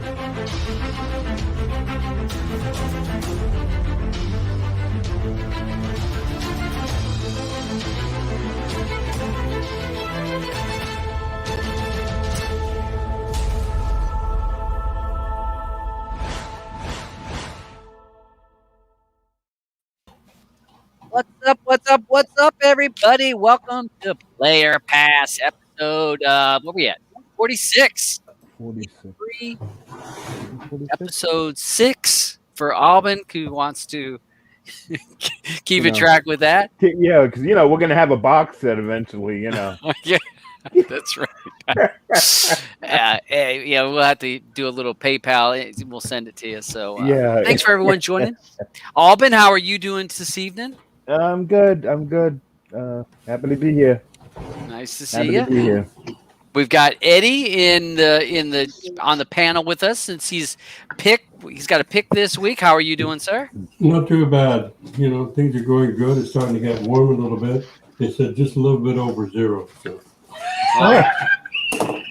What's up, everybody? Welcome to Player Pass episode, what we at? 46. 46. Episode 6 for Auburn, who wants to keep You know. track with that. Yeah, because, we're going to have a box set eventually, Yeah, that's right. We'll have to do a little PayPal. We'll send it to you. So thanks for everyone joining. Auburn, how are you doing this evening? I'm good. Happy to be here. Nice to see you. We've got Eddie on the panel with us since he's got a pick this week. How are you doing, sir? Not too bad. Things are going good. It's starting to get warm a little bit. They said just a little bit over zero. So.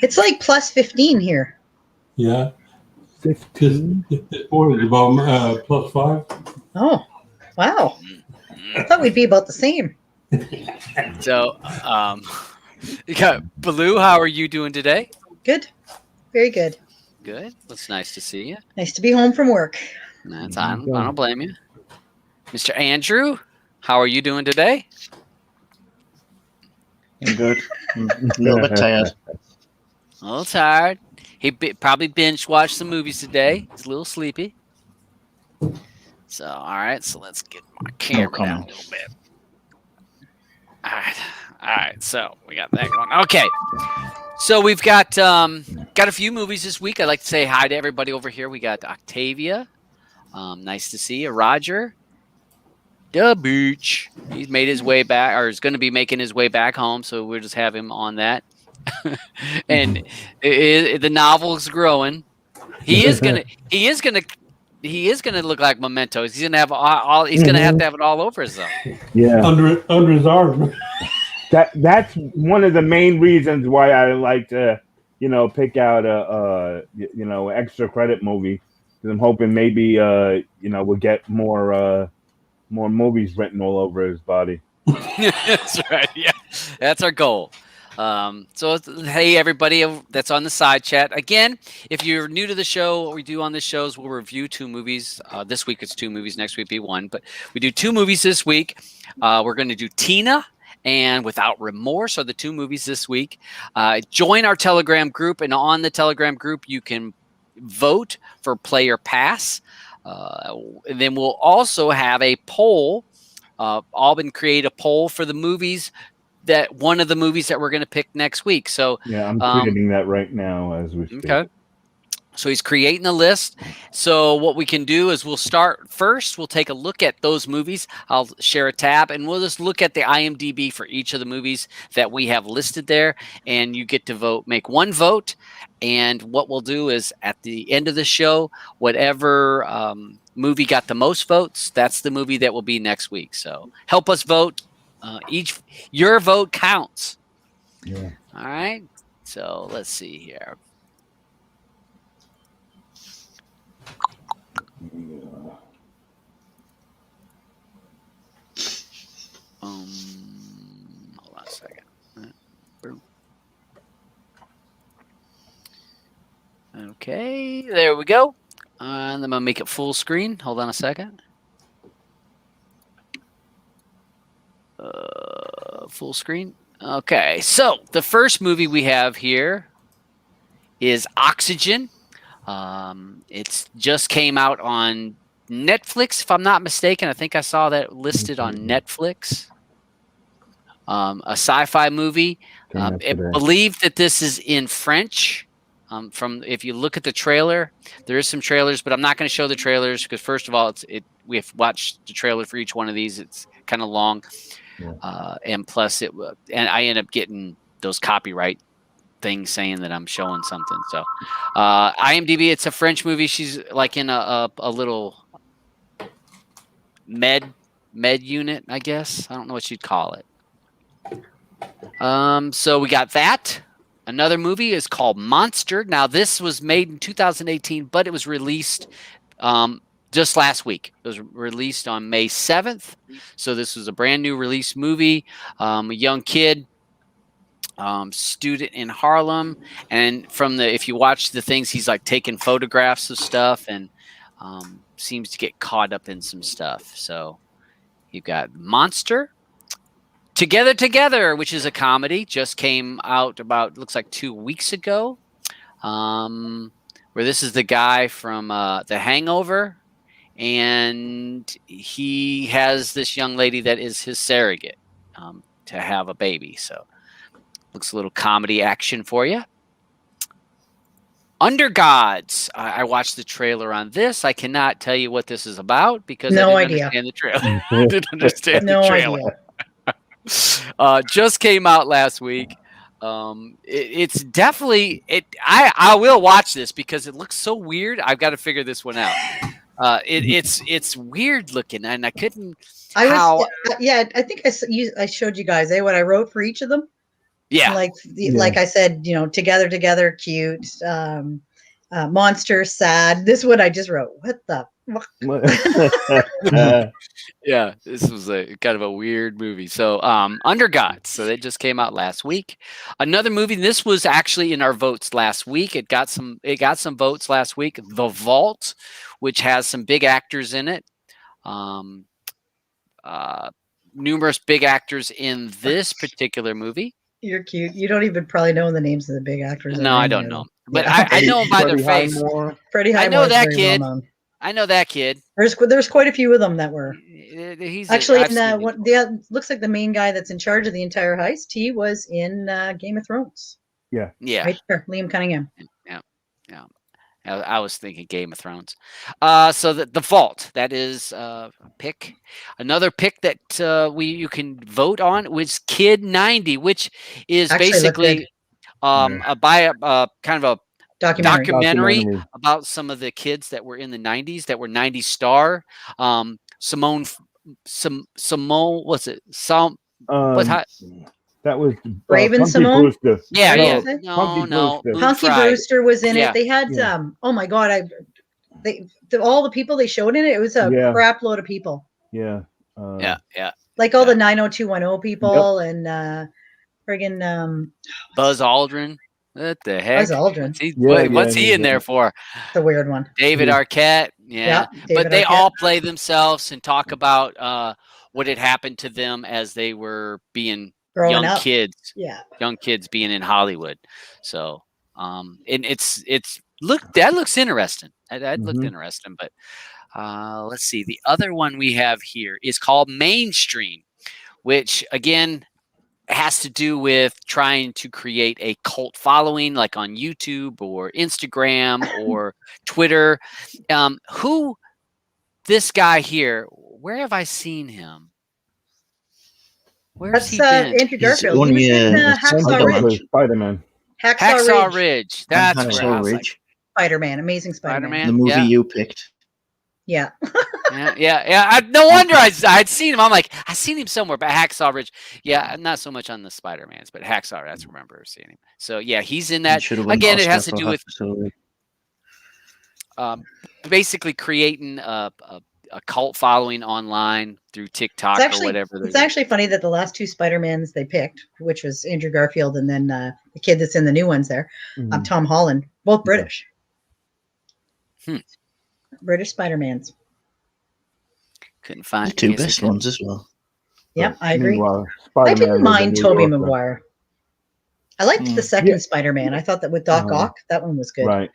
It's like plus 15 here. Yeah. 15? It's about plus 5. Oh, wow. I thought we'd be about the same. So, you got Baloo. How are you doing today? Good. Very good. Good. It's nice to see you. Nice to be home from work. I don't blame you. Mr. Andrew, how are you doing today? I'm good. A little bit tired. A little tired. He probably binge watched some movies today. He's a little sleepy. So, all right. So let's get my camera down a little bit. All right. So we got that going. Okay. So we've got a few movies this week. I'd like to say hi to everybody over here. We got Octavia. Nice to see you. Roger. The Beach. He's made his way back, or is going to be making his way back home. So we'll just have him on that. And the novel's growing. He is gonna look like Mementos. He's gonna have all. He's gonna have to have it all over himself. Yeah, under his arm. That's one of the main reasons why I like to, pick out a extra credit movie, because I'm hoping maybe we'll get more movies written all over his body. That's right. Yeah, that's our goal. So hey, everybody that's on the side chat. Again, if you're new to the show, what we do on this show is we'll review 2 movies. This week it's 2 movies. Next week be 1. But we do 2 movies this week. We're going to do Tina and Without Remorse are the 2 movies this week. Join our Telegram group, and on the Telegram group you can vote for Player Pass. And then we'll also have a poll. Auburn create a poll for the movies. That one of the movies that we're going to pick next week. So yeah, I'm creating that right now as we speak. Okay. So he's creating a list. So what we can do is we'll start first. We'll take a look at those movies. I'll share a tab, and we'll just look at the IMDb for each of the movies that we have listed there. And you get to vote, make 1 vote. And what we'll do is at the end of the show, whatever movie got the most votes, that's the movie that will be next week. So help us vote. Your vote counts. Yeah. All right. So let's see here. Hold on a second. Okay, there we go. And I'm gonna make it full screen. Hold on a second. Full screen. Okay, so the first movie we have here is Oxygen. It's just came out on Netflix, if I'm not mistaken. I think I saw that listed on Netflix. A sci-fi movie. I believe that this is in French. If you look at the trailer, there is some trailers, but I'm not going to show the trailers because first of all, we have watched the trailer for each one of these. It's kind of long. Yeah. And plus and I end up getting those copyright things saying that I'm showing something. So IMDb, it's a French movie. She's like in a little med unit, I guess. I don't know what you'd call it. So we got that. Another movie is called Monster. Now, this was made in 2018, but it was released just last week. It was released on May 7th. So this was a brand new release movie. A young kid, student in Harlem. And if you watch the things, he's like taking photographs of stuff and seems to get caught up in some stuff. So you've got Monster. Together, which is a comedy, just came out looks like 2 weeks ago, where this is the guy from The Hangover, and he has this young lady that is his surrogate to have a baby. So looks a little comedy action for you. Under Gods. I watched the trailer on this. I cannot tell you what this is about because No I didn't idea. understand the trailer. I didn't understand No the trailer. idea. Just came out last week. It's definitely it. I will watch this because it looks so weird. I've got to figure this one out. It's weird looking, and I couldn't. I think I showed you guys what I wrote for each of them. Yeah, like I said, together, cute. Monster, sad. This one I just wrote. What the yeah. This was a kind of a weird movie. So, Under Gods. So they just came out last week. Another movie. This was actually in our votes last week. It got some votes last week. The Vault, which has some big actors in it. Numerous big actors in this particular movie. You're cute. You don't even probably know the names of the big actors. No, I don't know. But I know them by their face. Freddie Highmore. I know that very kid. well known. I know that kid. There's quite a few of them that were. He's Actually, I've seen him. looks like the main guy that's in charge of the entire heist. He was in Game of Thrones. Yeah. Right there, Liam Cunningham. Yeah. I was thinking Game of Thrones. So the Vault, that is a pick. Another pick that you can vote on was Kid 90, which is Actually basically kind of a documentary about some of the kids that were in the 90s that were 90s star. Simone, what's it? That was Raven Simone. Brewster. Yeah. No. Punky Brewster was in it. They had oh my god, all the people they showed in it. It was a crap load of people. Yeah. Like all the 90210 people and friggin' Buzz Aldrin. What the heck? Buzz Aldrin. What's he in there for? The weird one. David Arquette. Yeah. But they all play themselves and talk about what had happened to them as they were being growing up. Kids. Yeah. Young kids being in Hollywood. So and that looks interesting. That looked interesting. But let's see. The other one we have here is called Mainstream, which again has to do with trying to create a cult following like on YouTube or Instagram or Twitter. Who this guy here, where have I seen him? Where's he been? Andrew Garfield. He was in Hacksaw Ridge. Spider-Man. Hacksaw Ridge. That's Hacksaw Ridge. Spider-Man. Amazing Spider-Man. The movie you picked. Yeah. yeah. No wonder I'd seen him. I'm like, I've seen him somewhere, but Hacksaw Ridge. Yeah, not so much on the Spider-Mans, but Hacksaw, I remember seeing him. So yeah, he's in that. Again, it has to do with basically creating a cult following online through TikTok or whatever. It's actually funny that the last two Spider-Mans they picked, which was Andrew Garfield and then the kid that's in the new ones there, Tom Holland, both British. British Spider-Mans. Couldn't find the two best ones as well. Yeah, I agree. I didn't mind Tobey Maguire. I liked the second Spider-Man. I thought that with Doc Ock, that one was good. Right.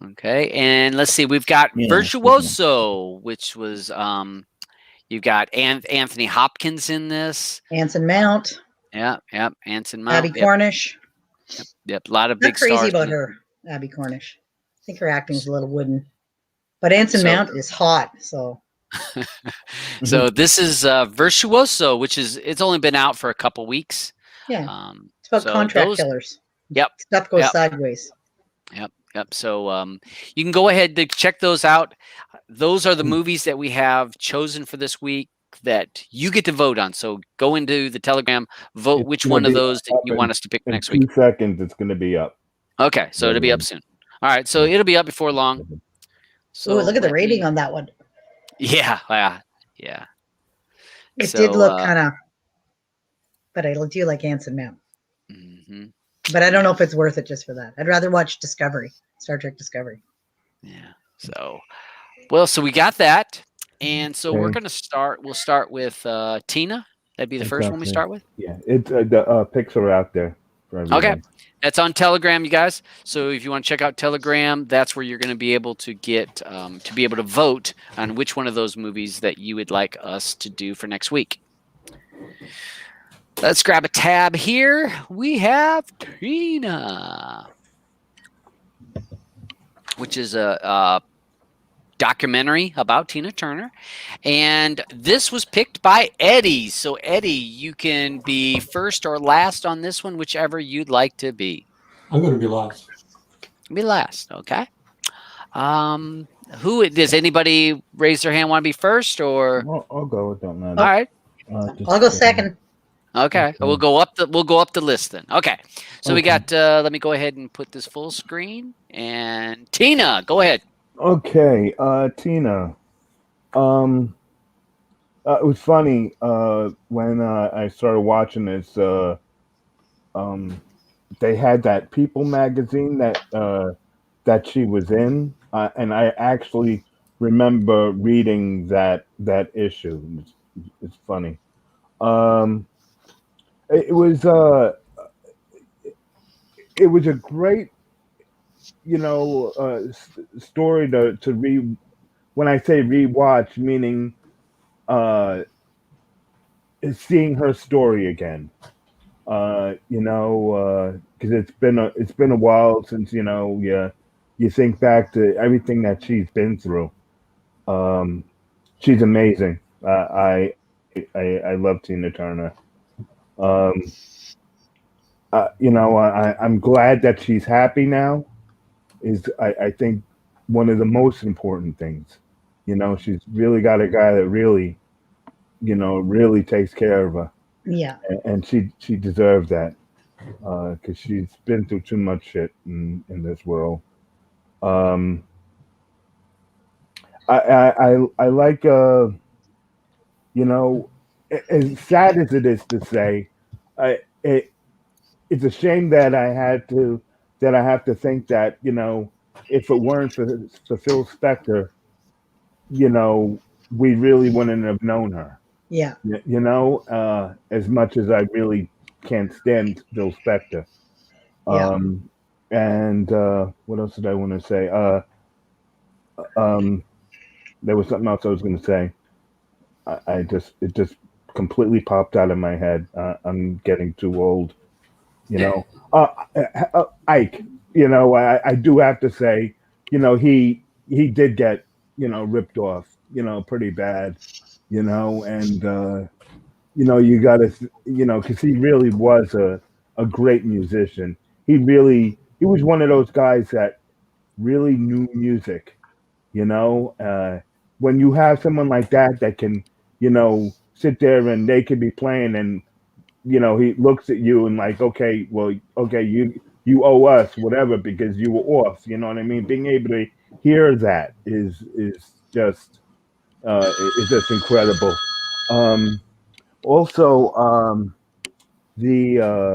Okay, and let's see. We've got Virtuoso, which was you've got Anthony Hopkins in this. Anson Mount. Yeah, Anson Mount. Abby Cornish. Yep, a lot of big stars. Not crazy about her, Abby Cornish. I think her acting's a little wooden. But Anson Mount is hot, so. So this is Virtuoso, which it's only been out for a couple weeks. Yeah, it's about contract killers. Yep. Stuff goes sideways. Yep. So you can go ahead to check those out. Those are the movies that we have chosen for this week. pick that you get to vote on. So go into the Telegram, vote It's which gonna one of be those that up you want us to pick in next 2 week. seconds. It's going to be up. Okay, so it'll be up soon. All right, so it'll be up before long. So Ooh, look at the let rating me- on that one. Yeah. It So, did look kind of, but I do like Anson Mount. mhm. But I don't know if it's worth it just for that. I'd rather watch Discovery, Star Trek Discovery. Yeah. So, well, so we got that, and so we're Okay. gonna start. We'll start with Tina. That'd be the first one we start with. Yeah, it's the pics are out there for everyone. Okay. That's on Telegram, you guys. So if you want to check out Telegram, that's where you're going to be able to get to be able to vote on which one of those movies that you would like us to do for next week. Let's grab a tab here. We have Tina, which is a documentary about Tina Turner. And this was picked by Eddie. So, Eddie, you can be first or last on this one, whichever you'd like to be. I'm going to be last. Be last, okay? Who does anybody raise their hand want to be first or? I'll go. It don't matter. All right. I'll go second. Okay. We'll go up the list then. Okay. So we Okay. got let me go ahead and put this full screen, and Tina, go ahead. Okay, Tina. It was funny when I started watching this. They had that People magazine that she was in, and I actually remember reading that issue. It's funny. It was it was a great, story to read. When I say rewatch, meaning seeing her story again. Because it's been a while since you think back to everything that she's been through. She's amazing. I love Tina Turner. I'm glad that she's happy now. I think one of the most important things. She's really got a guy that really, really takes care of her, Yeah. and she deserves that because she's been through too much shit in this world. Um, I like as sad as it is to say, it's a shame that I have to think that if it weren't for Phil Spector, we really wouldn't have known her. Yeah. As much as I really can't stand Phil Spector. Yeah. And what else did I want to say? There was something else I was going to say. It just completely popped out of my head. I'm getting too old. Ike. I do have to say, he did get ripped off, pretty bad, and you got to, because he really was a great musician. He was one of those guys that really knew music. When you have someone like that can, sit there and they could be playing and he looks at you and like, okay, you owe us whatever because you were off. You know what I mean? Being able to hear that is just incredible. Also, did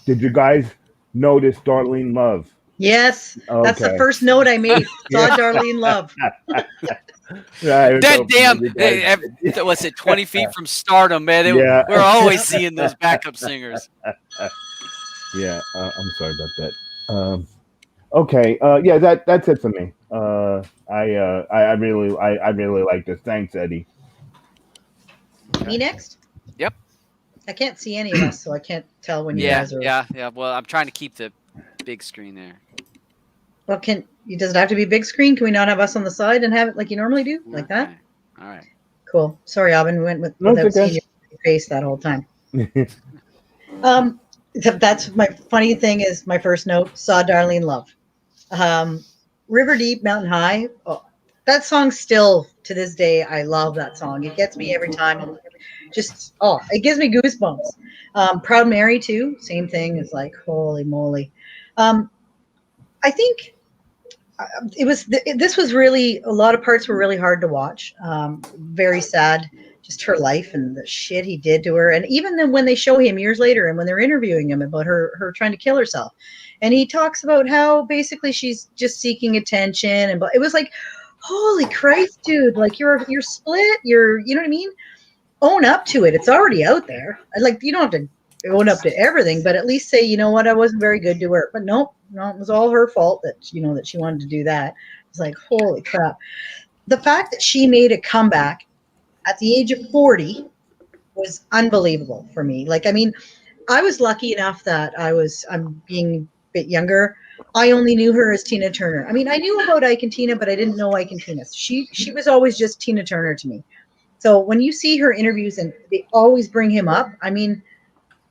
you guys notice Darlene Love? Yes. That's the Okay. first note I made. Saw Darlene Love. That damn, what's it, 20 feet from stardom, man. Yeah. We're always seeing those backup singers. Yeah, I'm sorry about that. Okay, yeah, that's it for me. I really like this. Thanks, Eddie. Me next? Yep. I can't see any of us, so I can't tell when you guys are. Yeah. Well, I'm trying to keep the big screen there. Well, does it have to be big screen? Can we not have us on the side and have it like you normally do, like that? Okay. All right. Cool. Sorry, Alvin. We went without seeing your face that whole time. That's my funny thing. Is my first note. Saw Darlene Love. River Deep, Mountain High. Oh, that song still to this day, I love that song. It gets me every time. And just, it gives me goosebumps. Proud Mary too, same thing. It's like, holy moly. I think this was really, a lot of parts were really hard to watch. Very sad, just her life and the shit he did to her. And even then when they show him years later and when they're interviewing him about her trying to kill herself, and he talks about how basically she's just seeking attention, and it was like, holy Christ, dude, like you're split, you know what I mean? Own up to it. It's already out there. Like, you don't have to own up to everything, but at least say, you know what, I wasn't very good to her. But no, it was all her fault that, that she wanted to do that. It's like, holy crap. The fact that she made a comeback at the age of 40 was unbelievable for me. Like, I mean, I was lucky enough that I'm being a bit younger. I only knew her as Tina Turner. I mean, I knew about Ike and Tina, but I didn't know Ike and Tina. She was always just Tina Turner to me. So when you see her interviews and they always bring him up, I mean,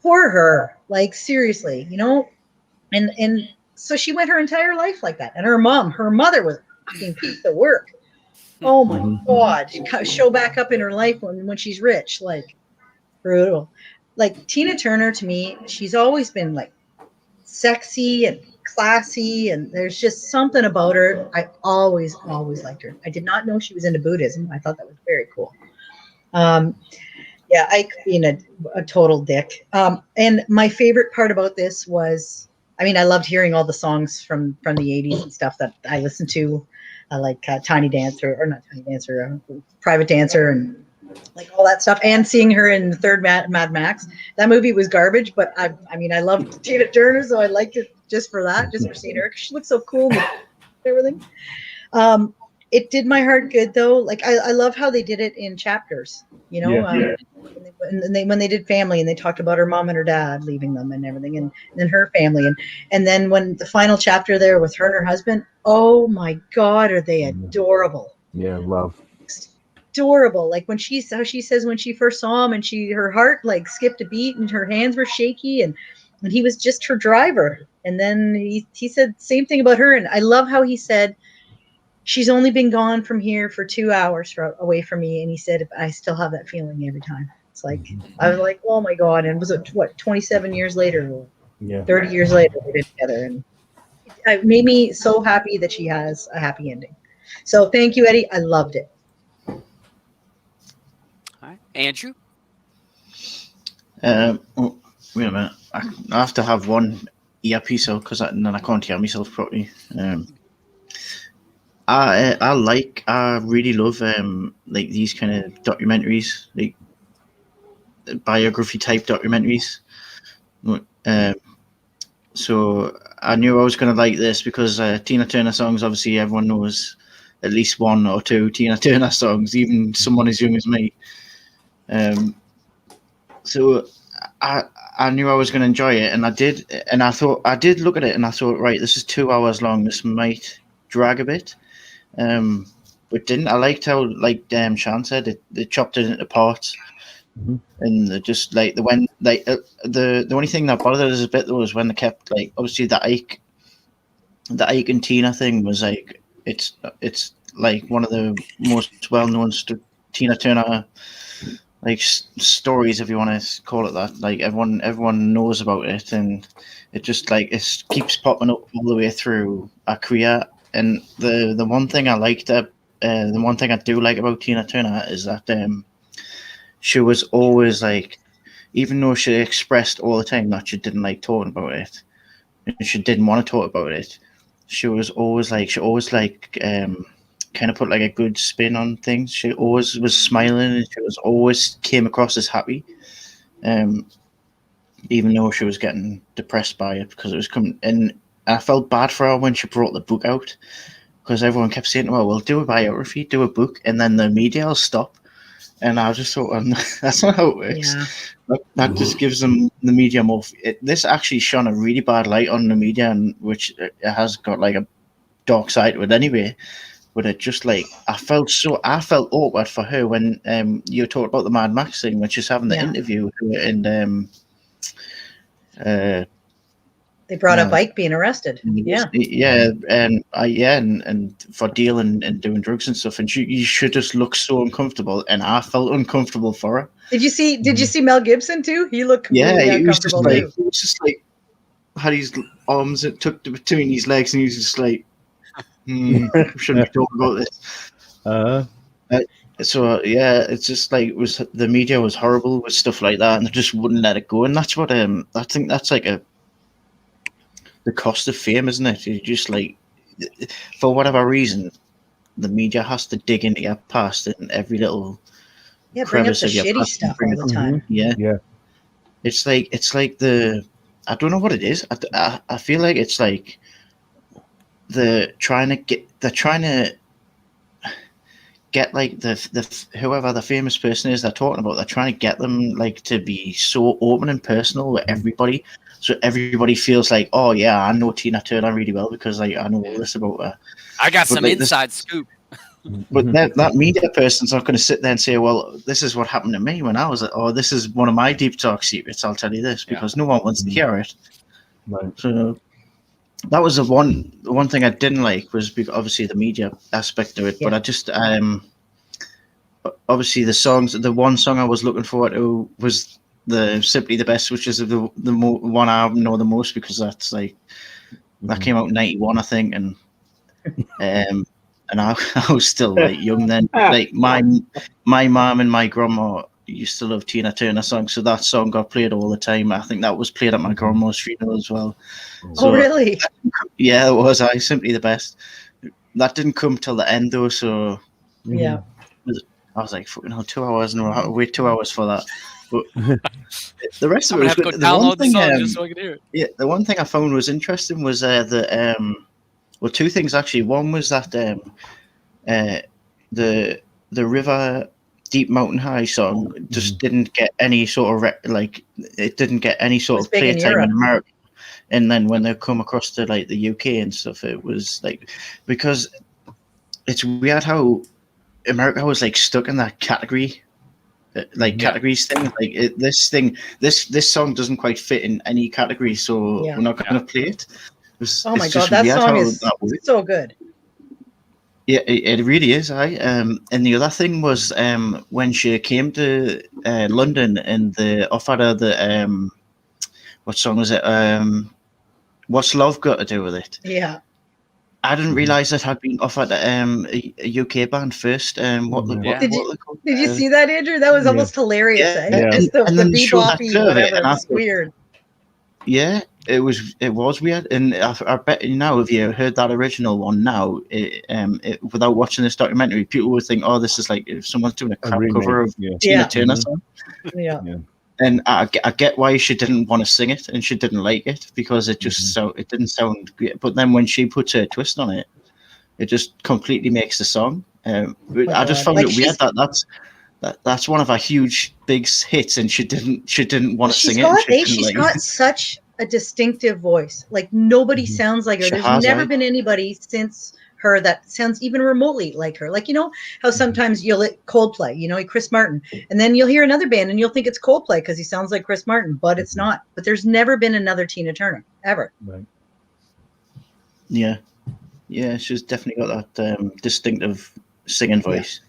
poor her, like seriously, and so she went her entire life like that. And her mother was a fucking piece of work. Oh my God. Show back up in her life when she's rich, like brutal. Like Tina Turner to me, she's always been like sexy and classy, and there's just something about her. I always liked her. I did not know she was into Buddhism. I thought that was very cool. Yeah, Ike being a total dick. And my favorite part about this was, I mean, I loved hearing all the songs from the 80s and stuff that I listened to, like Tiny Dancer, or not Tiny Dancer, Private Dancer, and like all that stuff. And seeing her in the third Mad Max. That movie was garbage, but I mean, I loved Tina Turner, so I liked it just for that, just for seeing her. She looks so cool and everything. It did my heart good though. Like I love how they did it in chapters, when they did family and they talked about her mom and her dad leaving them and everything, and then her family, and then when the final chapter there with her and her husband, oh my God, are they adorable? Yeah, love. Adorable. Like how she says when she first saw him and her heart like skipped a beat and her hands were shaky, and he was just her driver. And then he said the same thing about her, and I love how he said, she's only been gone from here for 2 hours away from me. And he said, I still have that feeling every time. It's like, I was like, oh my God. And was it, 27 years later, 30 years later, we did together. And it made me so happy that she has a happy ending. So thank you, Eddie. I loved it. All right. Andrew? Wait a minute. I have to have one earpiece out because then I can't hear myself properly. I really love like these kind of documentaries, like biography type documentaries. So I knew I was going to like this because Tina Turner songs, obviously everyone knows at least one or two Tina Turner songs, even someone as young as me. So I knew I was going to enjoy it, and I did. And I did look at it, and I thought, right, this is 2 hours long. This might drag a bit. But didn't. I liked how, like Sean said, they chopped it into parts, and just like the only thing that bothered us a bit though was when they kept, like, obviously the Ike and Tina thing was like it's like one of the most well known Tina Turner like stories, if you want to call it that. Like everyone knows about it, and it just like it keeps popping up all the way through our career. And the one thing I liked, the one thing I do like about Tina Turner is that she was always like, even though she expressed all the time that she didn't like talking about it, and she didn't want to talk about it, she always kind of put like a good spin on things. She always was smiling, and she always came across as happy, even though she was getting depressed by it because it was coming. And I felt bad for her when she brought the book out, because everyone kept saying to her, well, do a biography, do a book, and then the media will stop. And I just thought, that's not how it works. Yeah. That just gives them, the media, more. This actually shone a really bad light on the media, and which it has got like a dark side to it anyway. But it just like, I felt awkward for her when you talked about the Mad Max thing, when she's having the interview, and They brought up No. Ike being arrested. Yeah. And for dealing and doing drugs and stuff, and you should just look so uncomfortable, and I felt uncomfortable for her. Did you see Mel Gibson too? He looked completely He was just uncomfortable like, too. he was just like, had his arms tucked between his legs, and he was just like, we shouldn't be talking about this. So yeah, it's just like the media was horrible with stuff like that, and they just wouldn't let it go. And that's what I think that's like the cost of fame, isn't it? You just like, for whatever reason, the media has to dig into your past and every little Bring up crevice the of your shitty past. stuff all the time. Yeah. Yeah. It's like I don't know what it is. I feel like it's like they're trying to get like the whoever the famous person is they're talking about. They're trying to get them like to be so open and personal with everybody, so everybody feels like, oh yeah, I know Tina Turner really well because I know all this about her. I got some like inside scoop. But that media person's not going to sit there and say, well, this is what happened to me when I was, or this is one of my deep dark secrets. I'll tell you this, because no one wants to hear it. Right. So that was the one thing I didn't like was obviously the media aspect of it. Yeah. But I just obviously the one song I was looking forward to was the Simply the Best, which is the one I know the most, because that's like that came out in '91, I think, and I was still like young then. Like my mom and my grandma used to love Tina Turner songs, so that song got played all the time. I think that was played at my grandma's funeral as well. So, really? Yeah, it was. Simply the Best. That didn't come till the end though, so Yeah. I was like, fucking hell, 2 hours, and I had to wait 2 hours for that. But the rest of I'm it gonna was have to good. go download the song just so I can hear it. Yeah, the one thing I found was interesting was well, two things actually. One was that the River Deep Mountain High song just didn't get any sort of it didn't get any sort of playtime in America. And then when they come across to like the UK and stuff, it was like, because it's weird how America was like stuck in that category, categories thing. Like this song doesn't quite fit in any category, so we're not going to play it. Oh my god, that song is so good. Yeah, it really is. And the other thing was when she came to London and they offered her the what song was it? What's Love Got to Do with It? Yeah. I didn't realise it had been offered a UK band first. Did you see that, Andrew? That was almost hilarious. Yeah. Just the bebop-y, whatever. It's weird. Yeah, it was weird, and I bet you now, if you heard that original one now, without watching this documentary, people would think, "Oh, this is like if someone's doing a crap cover of Tina Turner song." Yeah. And I get why she didn't want to sing it, and she didn't like it because it just it didn't sound great. But then when she puts her twist on it, it just completely makes the song. I just found it weird that's one of her huge big hits, and she didn't want to sing it. She's got such a distinctive voice. Like nobody sounds like her. There's never been anybody since her that sounds even remotely like her. Like, you know how sometimes you'll Coldplay, Chris Martin, and then you'll hear another band and you'll think it's Coldplay because he sounds like Chris Martin, but it's not. But there's never been another Tina Turner ever. Right. Yeah, she's definitely got that distinctive singing voice.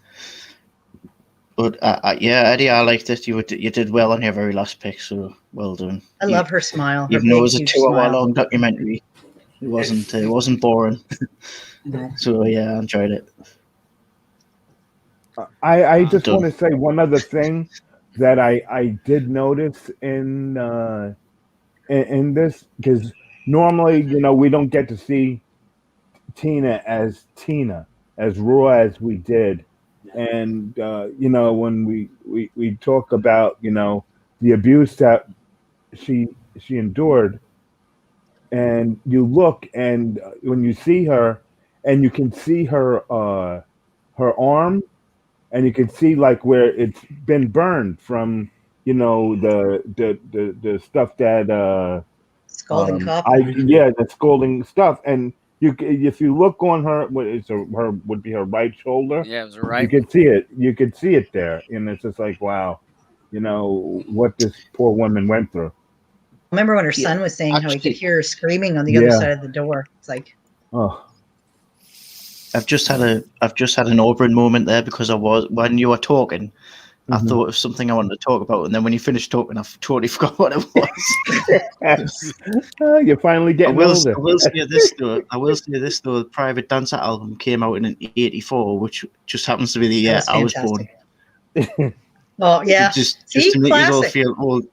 But Eddie, I liked it. You did well on your very last pick, so well done. I love her smile. Even though it was a 2-hour long documentary, it wasn't boring. So yeah, I enjoyed it. I just want to say one other thing that I did notice in this, because normally we don't get to see Tina as raw as we did. And when we talk about the abuse that she endured, and you look, and when you see her, and you can see her arm, and you can see like where it's been burned from the stuff that scalding cup. The scalding stuff. And if you look on her, would be her right shoulder. Yeah, it was right. You could see it. You could see it there, and it's just like, wow, what this poor woman went through. remember when her son was saying how he could Actually- hear her screaming on the other side of the door. It's like, Oh, I've just had an Oberyn moment there because when you were talking, I Mhm. thought of something I wanted to talk about, and then when you finished talking, I totally forgot what it was. you're finally I getting will older. say this though. The Private Dancer album came out in '84, which just happens to be the that year was I was born. fantastic. Oh, yeah. Just See, to make you all classic. feel old.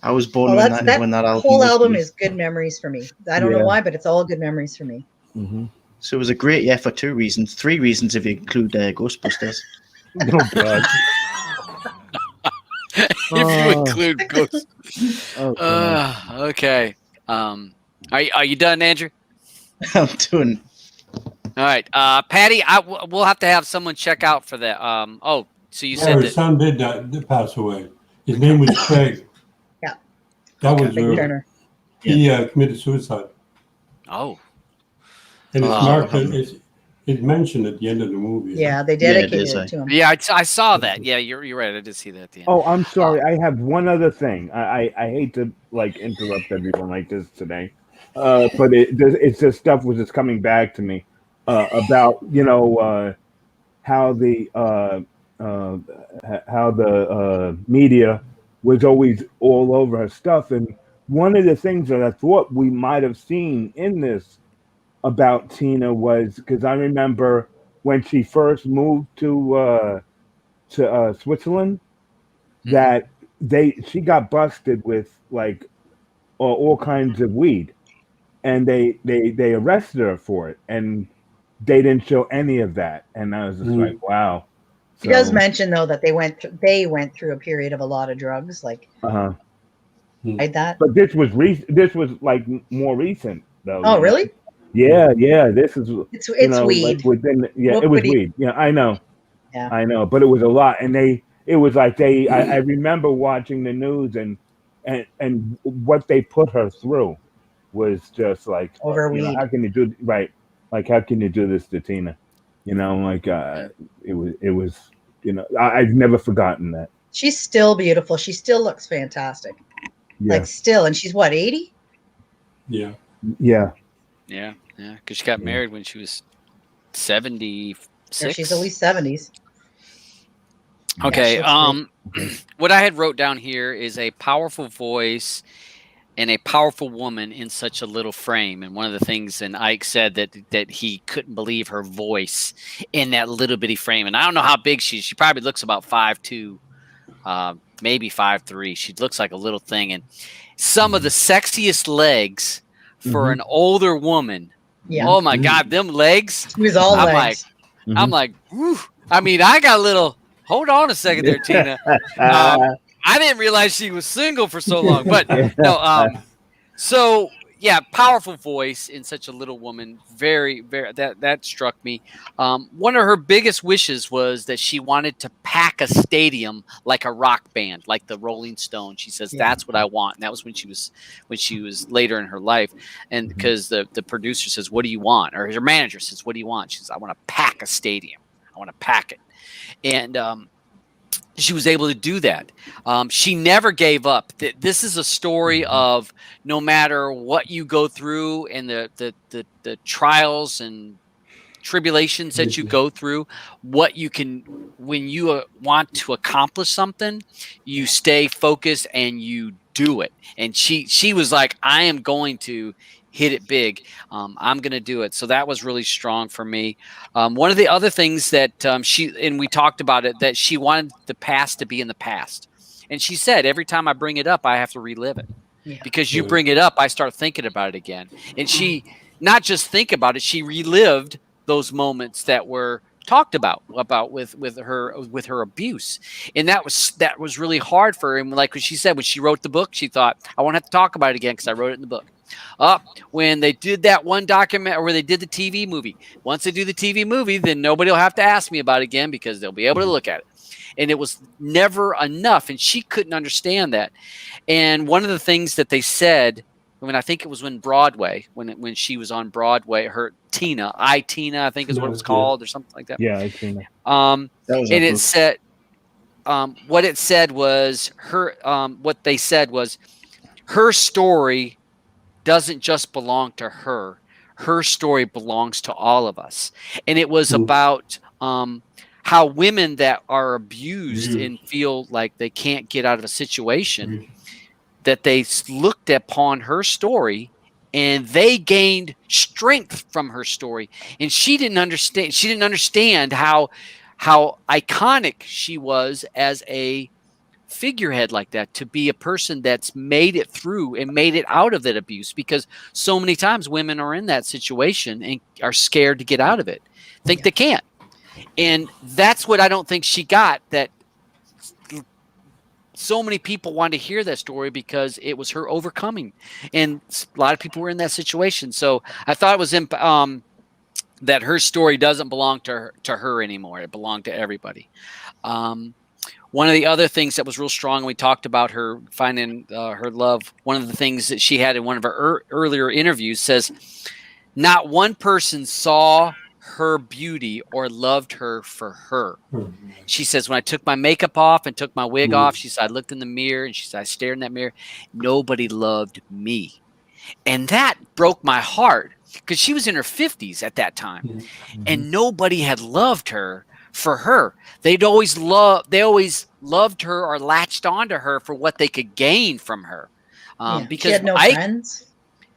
I was born Well, when that's that album whole was album released. is good memories for me. I don't know Yeah. why, but it's all good memories for me. Mm-hmm. So it was a great year for 2 reasons, 3 reasons if you include Ghostbusters. Oh God. If you include ghosts. Oh, God. Okay. Are you done, Andrew? I'm doing. All right. Patty, we'll have to have someone check out for that. So you Yeah, said her that. son did pass away. His name was Craig. Yeah. That Okay. was Big early. Turner. He committed suicide, Oh. and it's Oh. marked. It's mentioned at the end of the movie. Yeah, they Yeah, it dedicated is, it to him. Yeah, I saw that. Yeah, you're right. I did see that at the end. Oh, I'm sorry. I have one other thing. I hate to interrupt everyone like this today, but it's just stuff was just coming back to me about how the media was always all over her stuff, and one of the things that I thought we might have seen in this about Tina was because I remember when she first moved to Switzerland that she got busted with like all kinds of weed, and they arrested her for it, and they didn't show any of that, and I was just like, wow. He does mention though that they went through a period of a lot of drugs, like hide that. But this was This was like more recent though. Oh, really? Yeah, yeah. This is It's weed. like within What it was would he- weed. Yeah, I know. Yeah. I know, but it was a lot, and it was like I remember watching the news and what they put her through was just like Over weed. how can you do right? Like how can you do this to Tina? Like it was I've never forgotten that. She's still beautiful. She still looks fantastic. Yeah, Like still, and she's what, 80? Yeah. yeah. Yeah. Because she got married when she was 76. Or she's at least 70s. Okay. Yeah, What I had wrote down here is a powerful voice and a powerful woman in such a little frame. And one of the things, and Ike said that he couldn't believe her voice in that little bitty frame. And I don't know how big she is. She probably looks about 5'2", maybe 5'3". She looks like a little thing. And some of the sexiest legs for an older woman. Yeah. Oh my God, them legs. She was all I'm legs. I'm like, whew. I mean, I got a little. Hold on a second there, Tina. I didn't realize she was single for so long, but no. So yeah, powerful voice in such a little woman. Very, very. That struck me. One of her biggest wishes was that she wanted to pack a stadium like a rock band, like the Rolling Stones. She says that's what I want. And that was when she was later in her life, and because the producer says, "What do you want?" or her manager says, "What do you want?" She says, "I want to pack a stadium. I want to pack it." And she was able to do that. She never gave up. This is a story of no matter what you go through and the trials and tribulations that you go through, what you can, when you want to accomplish something, you stay focused and you do it. And she was like, I am going to hit it big. I'm going to do it. So that was really strong for me. One of the other things that we talked about it, that she wanted the past to be in the past. And she said, every time I bring it up, I have to relive it. Yeah. Because you bring it up, I start thinking about it again. And she not just think about it, she relived those moments that were talked about with her abuse. And that was really hard for her. And like what she said, when she wrote the book, she thought, I won't have to talk about it again because I wrote it in the book. When they did that one document, or where they did the TV movie, once they do the TV movie, then nobody will have to ask me about it again because they'll be able to look at it. And it was never enough. And she couldn't understand that. And one of the things that they said, I think it was when Broadway, when she was on Broadway, her Tina, I think is what it's called, or something like that. Yeah, Tina. And it said, what it said was what they said was, her story doesn't just belong to her. Her story belongs to all of us. And it was about how women that are abused and feel like they can't get out of a situation, that they looked upon her story and they gained strength from her story. And she didn't understand how iconic she was as a figurehead like that, to be a person that's made it through and made it out of that abuse, because so many times women are in that situation and are scared to get out of it, think they can't. And that's what I don't think she got, that so many people wanted to hear that story because it was her overcoming, and a lot of people were in that situation. So I thought it was that her story doesn't belong to her anymore. It belonged to everybody. One of the other things that was real strong, we talked about her finding her love. One of the things that she had in one of her earlier interviews says, not one person saw her beauty or loved her for her. She says, when I took my makeup off and took my wig off, she said, I looked in the mirror and she said, I stared in that mirror. Nobody loved me. And that broke my heart, because she was in her 50s at that time, and nobody had loved her for her. They always loved her or latched onto her for what they could gain from her. Because she had no friends.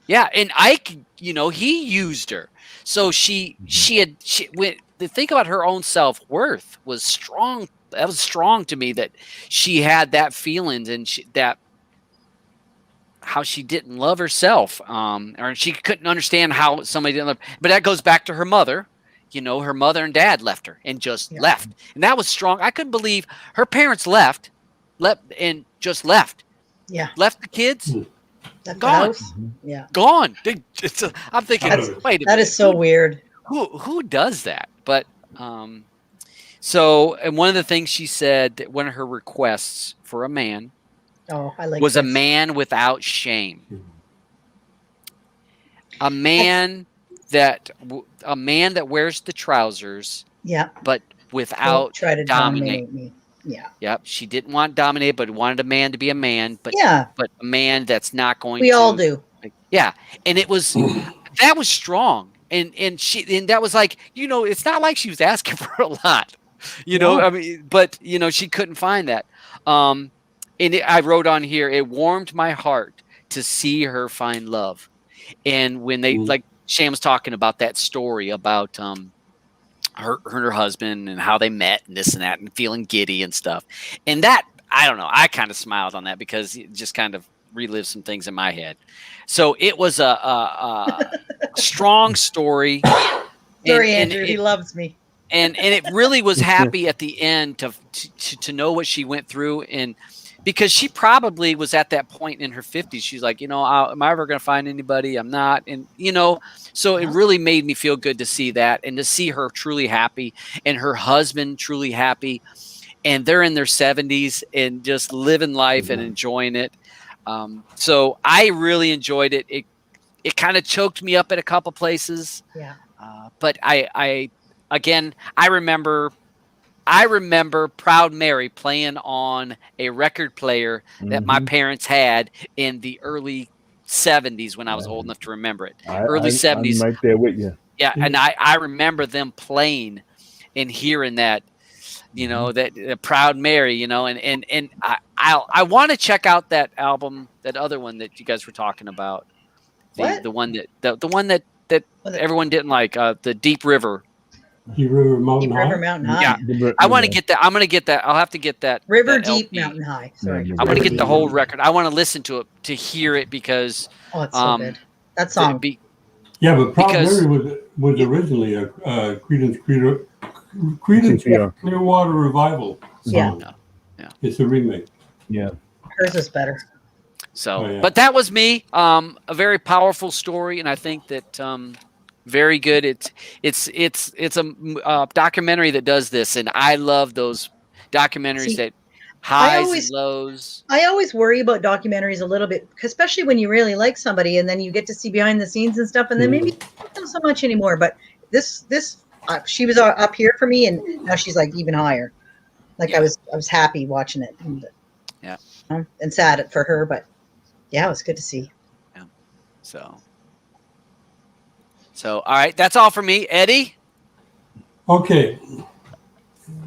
Yeah, and Ike, he used her. So she think about her own self-worth was strong. That was strong to me, that she had that feeling, and how she didn't love herself, or she couldn't understand how somebody didn't love. But that goes back to her mother. Her mother and dad left her and just left, and that was strong. I couldn't believe her parents left and just left. Yeah, left the kids. Gone. Gone. I'm thinking, wait a minute. That is so weird. Who does that? But so, and one of the things she said, that one of her requests for a man was a man without shame. A man that wears the trousers, but without try to dominate me. Yep. She didn't want dominated, but wanted a man to be a man. But but a man that's not going. We all do. Yeah, and it was that was strong, and that was like, it's not like she was asking for a lot, I mean, but she couldn't find that. And I wrote on here, it warmed my heart to see her find love, and when they like Sham was talking about that story about her and her husband and how they met and this and that and feeling giddy and stuff. And that, I don't know, I kind of smiled on that because it just kind of relived some things in my head. So it was a strong story. Sorry, Andrew, he loves me. And it really was happy at the end to know what she went through, and because she probably was at that point in her 50s. She's like, am I ever going to find anybody? I'm not. And, so it really made me feel good to see that, and to see her truly happy and her husband truly happy. And they're in their 70s and just living life and enjoying it. So I really enjoyed it. It kind of choked me up at a couple places. Yeah. But I remember Proud Mary playing on a record player that my parents had in the early 70s when I was old enough to remember it. Early 70s. I'm right there with you. Yeah, and I remember them playing and hearing that, that Proud Mary, and I want to check out that album, that other one that you guys were talking about. The one that everyone didn't like, the Deep River. Deep River Mountain High. Yeah, I want to get that. I'm going to get that. I'll have to get that. River that Deep LP. Mountain High. Sorry. I want to get the whole record. I want to listen to it, to hear it, because it's so good. That song. But Proud Mary was originally a Creedence Clearwater Revival song. Yeah. It's a remake. Yeah. Hers is better. So, but that was me. A very powerful story, and I think that very good. It's a documentary that does this, and I love those documentaries that highs and lows. I always worry about documentaries a little bit, especially when you really like somebody, and then you get to see behind the scenes and stuff, and then maybe not so much anymore. But this she was up here for me, and now she's like even higher. Like I was happy watching it, and, and sad for her, but Yeah, it was good to see. Yeah. So all right, that's all for me, Eddie. Okay.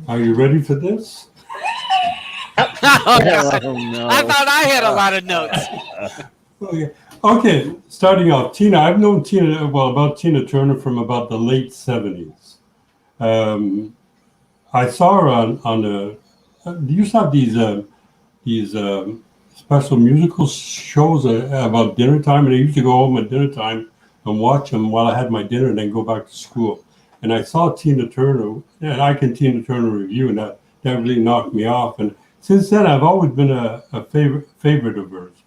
Are you ready for this? Oh, yes. Oh, no. I thought I had a lot of notes. Okay. Starting off, Tina. I've known Tina, about Tina Turner from about the late 70s. I saw her on the. They used to have these special musical shows about dinner time, and I used to go home at dinner time and watch them while I had my dinner, and then go back to school. And I saw Tina Turner, and I can Tina Turner review, and that really knocked me off. And since then, I've always been a favorite of hers.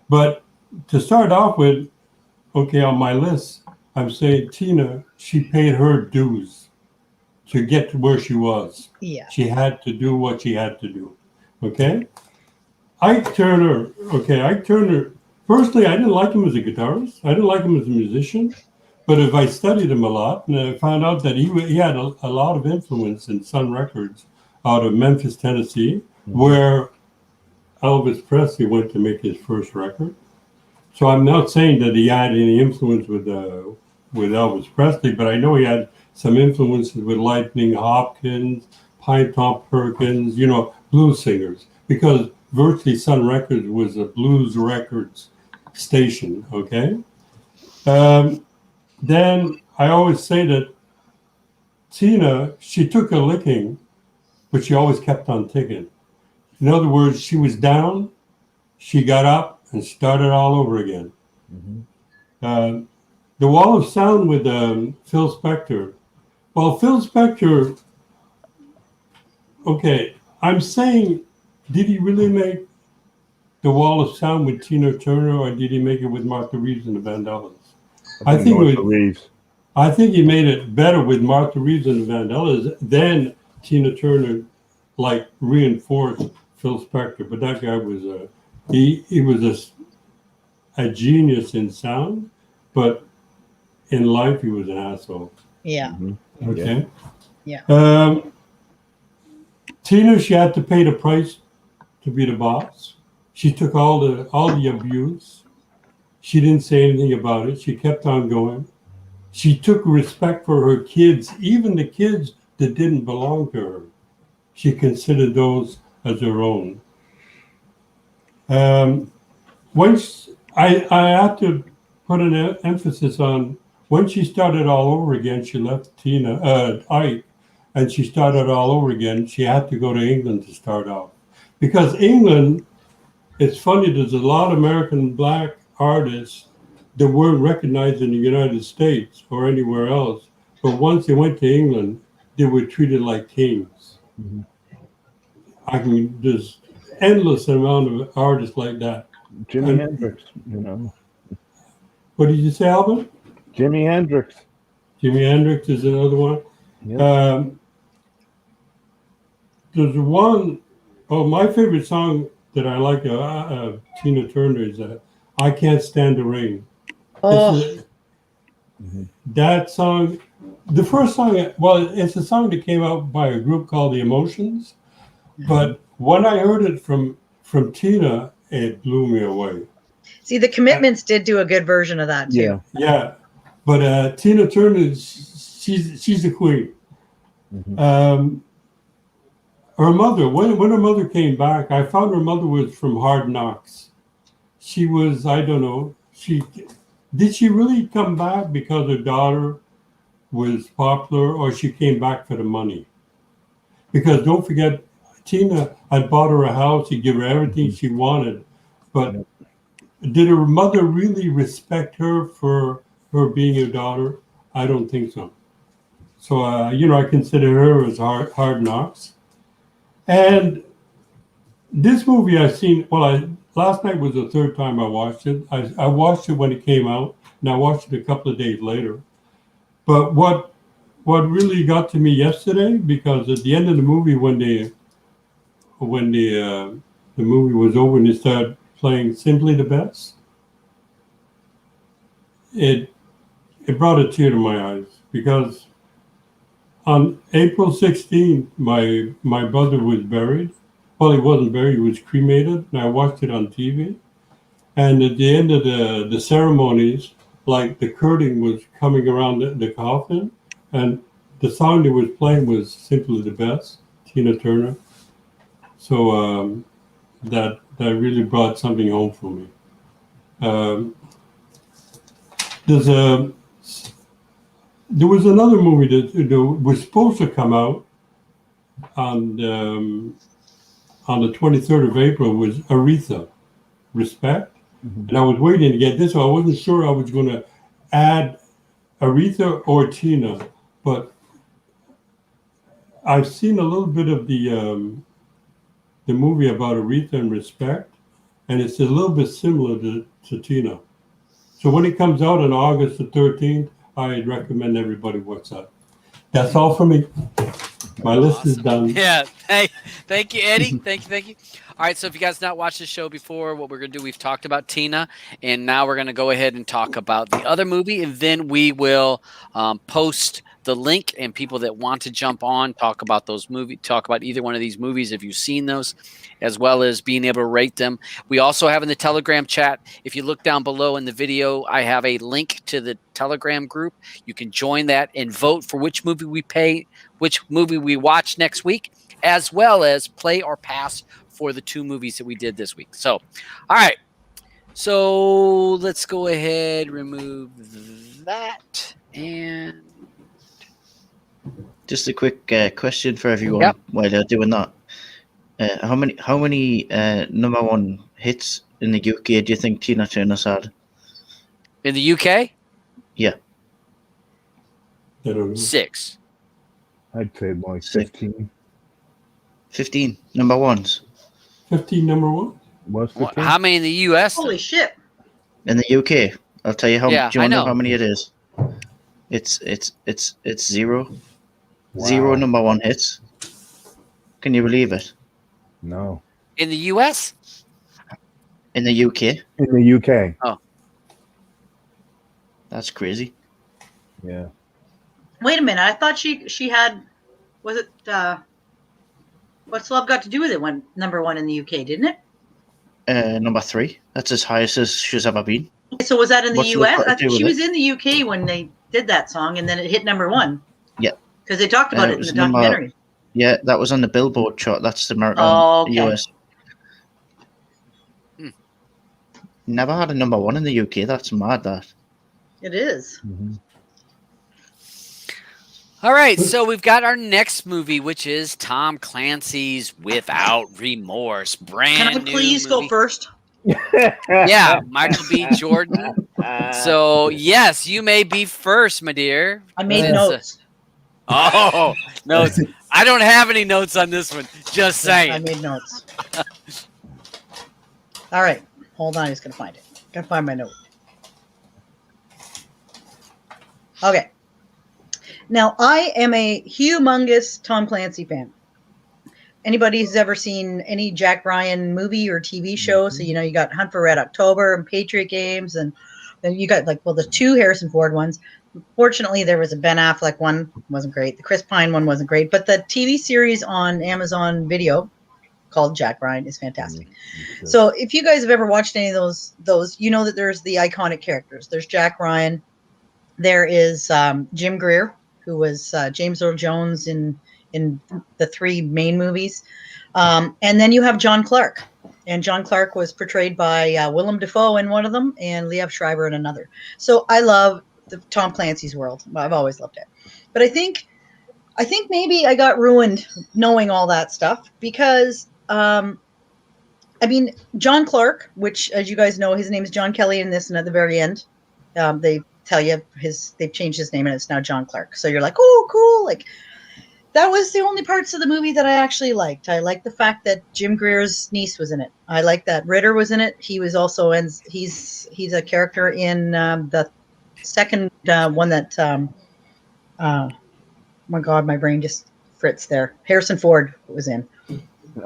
But to start off with, okay, on my list, I'm saying Tina, she paid her dues to get to where she was. Yeah. She had to do what she had to do. Okay? Ike Turner, firstly, I didn't like him as a guitarist. I didn't like him as a musician. But if I studied him a lot, and I found out that he had a lot of influence in Sun Records out of Memphis, Tennessee, where Elvis Presley went to make his first record. So I'm not saying that he had any influence with Elvis Presley, but I know he had some influences with Lightning Hopkins, Pine Top Perkins, blues singers, because virtually Sun Records was a blues records station, okay? Then I always say that Tina, she took a licking, but she always kept on ticking. In other words, she was down, she got up and started all over again. The Wall of Sound with Phil Spector. Well, Phil Spector, okay, I'm saying, did he really make The Wall of Sound with Tina Turner, or did he make it with Martha Reeves and the Vandellas? I think Reeves. I think he made it better with Martha Reeves and the Vandellas than Tina Turner, like reinforced Phil Spector. But that guy was he was a genius in sound, but in life he was an asshole. Yeah. Okay. Yeah. Tina, she had to pay the price to be the boss. She took all the abuse. She didn't say anything about it. She kept on going. She took respect for her kids, even the kids that didn't belong to her. She considered those as her own. Once I have to put an emphasis on when she started all over again, she left Ike, and she started all over again. She had to go to England to start off. Because England, it's funny, there's a lot of American black artists that weren't recognized in the United States or anywhere else. But once they went to England, they were treated like kings. I mean, there's endless amount of artists like that. Jimi Hendrix, What did you say, Alvin? Jimi Hendrix. Jimi Hendrix is another one. Yep. There's one, my favorite song that I like Tina Turner is I Can't Stand the Rain. Oh, That song, the first song, it's a song that came out by a group called The Emotions. But when I heard it from Tina, it blew me away. see, the Commitments did do a good version of that too. Yeah. But Tina Turner, she's a queen. Her mother, when her mother came back, I found her mother was from Hard Knocks. She was, I don't know, did she really come back because her daughter was popular, or she came back for the money? Because don't forget, Tina had bought her a house, he'd give her everything she wanted, but did her mother really respect her for her being her daughter? I don't think so. So, I consider her as Hard Knocks. And this movie I've seen, last night was the third time I watched it. I watched it when it came out, and I watched it a couple of days later. But what really got to me yesterday, because at the end of the movie, when the movie was over and they started playing Simply the Best, it brought a tear to my eyes, because on April 16th, my brother was buried. Well, he wasn't buried, he was cremated, and I watched it on TV. And at the end of the ceremonies, like the curtain was coming around the coffin, and the song they was playing was simply the best, Tina Turner. So that really brought something home for me. There was another movie that was supposed to come out on the 23rd of April, was Aretha, Respect. Mhm. And I was waiting to get this, so I wasn't sure I was going to add Aretha or Tina, but I've seen a little bit of the movie about Aretha and Respect, and it's a little bit similar to Tina. So when it comes out on August the 13th, I'd recommend everybody watch that. That's all for me. My list is done. Yeah. Hey, thank you, Eddie. Thank you. All right. So if you guys not watched the show before, what we're going to do, we've talked about Tina, and now we're going to go ahead and talk about the other movie, and then we will post the link, and people that want to jump on, talk about either one of these movies if you've seen those, as well as being able to rate them. We also have in the Telegram chat, if you look down below in the video, I have a link to the Telegram group. You can join that and vote for which movie we watch next week, as well as play or pass for the 2 movies that we did this week. So, all right. So let's go ahead, remove that, and Just a quick question for everyone Yep. while they're doing that. How many number 1 hits in the UK do you think Tina Turner's had? in the UK, Yeah, I don't know. 6. I'd say like Six. 15. 15 number 1s 15 number 1? Was 15? How many in the US? Holy shit. in the UK. I'll tell you how. Yeah, Do you I want to know know. how many it is? It's 0. Wow. 0 number 1 hits. Can you believe it? No. In the US? In the UK, In the UK. that's crazy. Yeah. Wait a minute. I thought she had, was it, what's love got to do with it? Went number 1 in the UK, didn't it? Number 3. That's as highest as she's ever been. So was that in the What's love US? got to I do think she with was in the UK when they did that song, and then it hit number 1. Yeah. Because they talked about It it in was the documentary. Yeah, that was on the Billboard chart. That's the American, Oh, okay. US. Hmm. Never had a number 1 in the UK. That's mad. That. It is. Mm-hmm. All right, so we've got our next movie, which is Tom Clancy's Without Remorse. Brand Can I new please movie. go first? Yeah, Michael B. Jordan. So, yes, you may be first, my dear. I made It's notes. Notes. I don't have any notes on this one. Just saying. I made notes. All right. Hold on. I just got to find it. Got to find my note. Okay. Now, I am a humongous Tom Clancy fan. Anybody who's ever seen any Jack Ryan movie or TV show, so, you got Hunt for Red October and Patriot Games, and then you got, the 2 Harrison Ford ones. Fortunately, there was a Ben Affleck one, wasn't great. The Chris Pine one wasn't great, but the TV series on Amazon Video called Jack Ryan is fantastic. Mm-hmm. So if you guys have ever watched any of those, you know that there's the iconic characters. There's Jack Ryan. There is Jim Greer, who was James Earl Jones in the 3 main movies. And then you have John Clark. And John Clark was portrayed by Willem Dafoe in one of them and Liev Schreiber in another. So I love the Tom Clancy's world. I've always loved it. But I think maybe I got ruined knowing all that stuff because, John Clark, which, as you guys know, his name is John Kelly in this, and at the very end, they tell you they've changed his name and it's now John Clark. So you're like, oh, cool. Like, that was the only parts of the movie that I actually liked. I liked the fact that Jim Greer's niece was in it. I liked that Ritter was in it. He was also he's a character in the second one that oh my God, my brain just fritz there. Harrison Ford was in.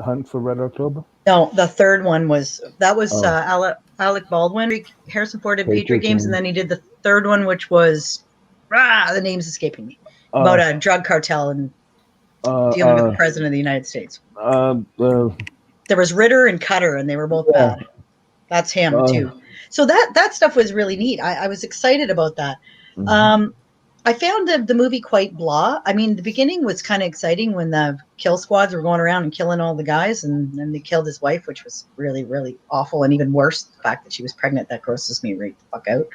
Hunt for Red October? No, the third one was Alec Baldwin. Harrison Ford did Patriot Games, and then he did the third one, which was the name's escaping me, about a drug cartel and dealing with the president of the United States. There was Ritter and Cutter, and they were both bad. That's him too. So that stuff was really neat. I was excited about that. Mhm. I found the movie quite blah. I mean, the beginning was kind of exciting when the kill squads were going around and killing all the guys, and then they killed his wife, which was really, really awful. And even worse, the fact that she was pregnant, that grosses me right the fuck out.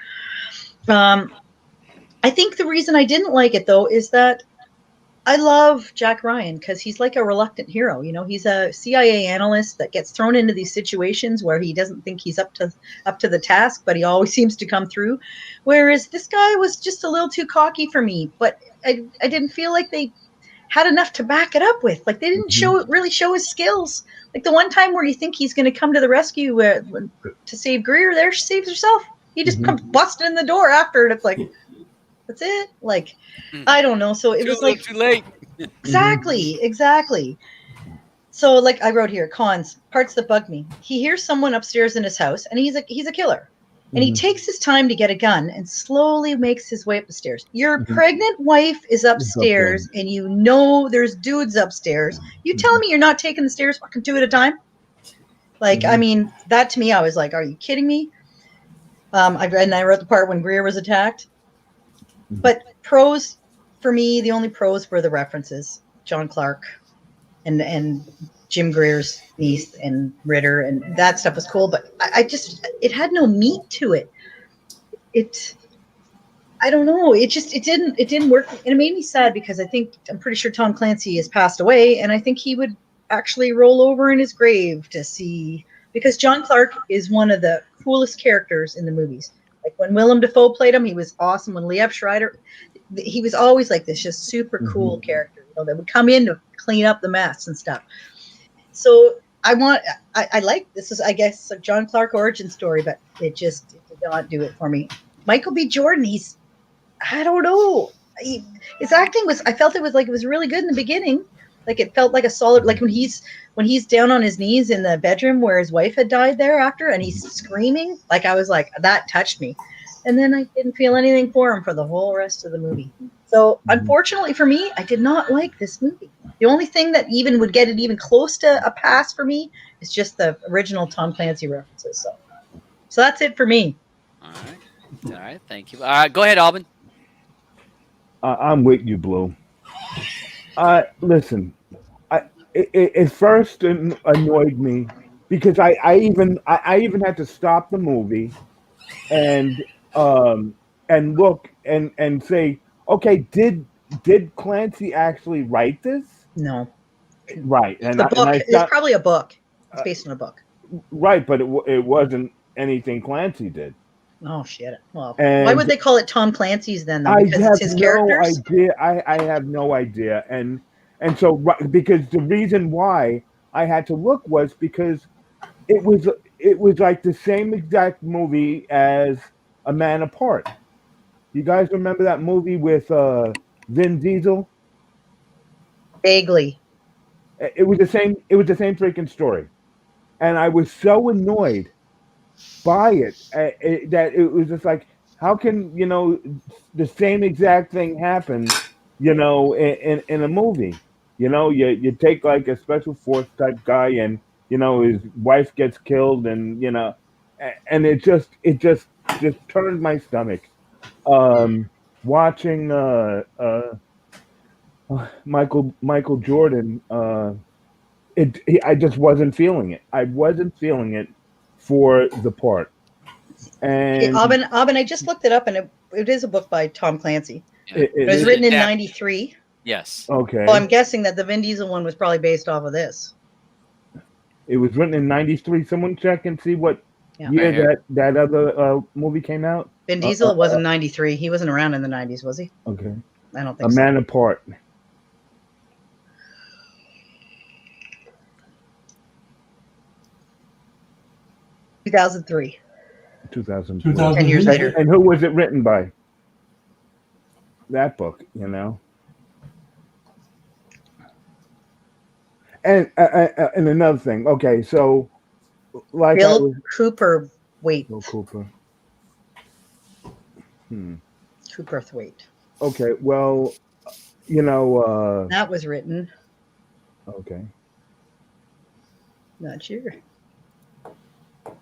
I think the reason I didn't like it, though, is that I love Jack Ryan because he's like a reluctant hero. You know, he's a CIA analyst that gets thrown into these situations where he doesn't think he's up to the task, but he always seems to come through. Whereas this guy was just a little too cocky for me, but I didn't feel like they had enough to back it up with. Like they didn't really show his skills. Like the one time where you think he's going to come to the rescue to save Greer, there she saves herself. He just comes busting in the door after, and it's like, that's it. Like, I don't know. So it was like too late. Exactly. So like I wrote here, cons, parts that bug me. He hears someone upstairs in his house and he's a killer. And he takes his time to get a gun and slowly makes his way up the stairs. Your pregnant wife is upstairs and you know there's dudes upstairs. You tell me you're not taking the stairs fucking two at a time? Like, I mean, that to me, I was like, are you kidding me? I wrote the part when Greer was attacked. But pros, for me, the only pros were the references. John Clark and Jim Greer's niece and Ritter, and that stuff was cool. But I just, it had no meat to it. I don't know. It didn't work. And it made me sad because I'm pretty sure Tom Clancy has passed away. And I think he would actually roll over in his grave to see, because John Clark is one of the coolest characters in the movies. Like when Willem Dafoe played him, he was awesome. When Liev Schreiber, he was always like this just super cool character, you know, that would come in to clean up the mess and stuff. So I like, this is, I guess, a John Clark origin story, but it did not do it for me. Michael B. Jordan, I don't know. His acting I felt it was really good in the beginning. Like it felt like a solid, like when he's down on his knees in the bedroom where his wife had died there after, and he's screaming, like I was like, that touched me. And then I didn't feel anything for him for the whole rest of the movie. So unfortunately for me, I did not like this movie. The only thing that even would get it even close to a pass for me is just the original Tom Clancy references. So that's it for me. All right. Thank you. Go ahead, Alvin. I'm with you, Blue. Listen, it first annoyed me because I even had to stop the movie and look and say, okay, did Clancy actually write this? No. Right, and The book is probably a book. It's based on a book. Right, but it wasn't anything Clancy did. Oh shit! Well, why would they call it Tom Clancy's then? Though? Because it's his no characters. Idea. I have no idea, and so because the reason why I had to look was because it was like the same exact movie as A Man Apart. You guys remember that movie with Vin Diesel? Vaguely. It was the same. It was the same freaking story, and I was so annoyed by it that it was just like, how can the same exact thing happen, in a movie? You take like a special force type guy, and his wife gets killed, and and it just turned my stomach. Watching Michael Jordan, I just wasn't feeling it. I wasn't feeling it for the part. And Aubin, I just looked it up, and it is a book by Tom Clancy. it was written in '93. Yes. Okay. Well, I'm guessing that the Vin Diesel one was probably based off of this. It was written in '93. Someone check and see what year that other movie came out. Vin Diesel wasn't '93. He wasn't around in the '90s, was he? Okay. I don't think so. A Man so. Apart. 2003. 2003. 10 years later. And who was it written by? That book, And another thing. Okay, so like Bill Cooper. Wait. Bill Cooper. Cooperthwaite. Okay, well, that was written. Okay. Not sure.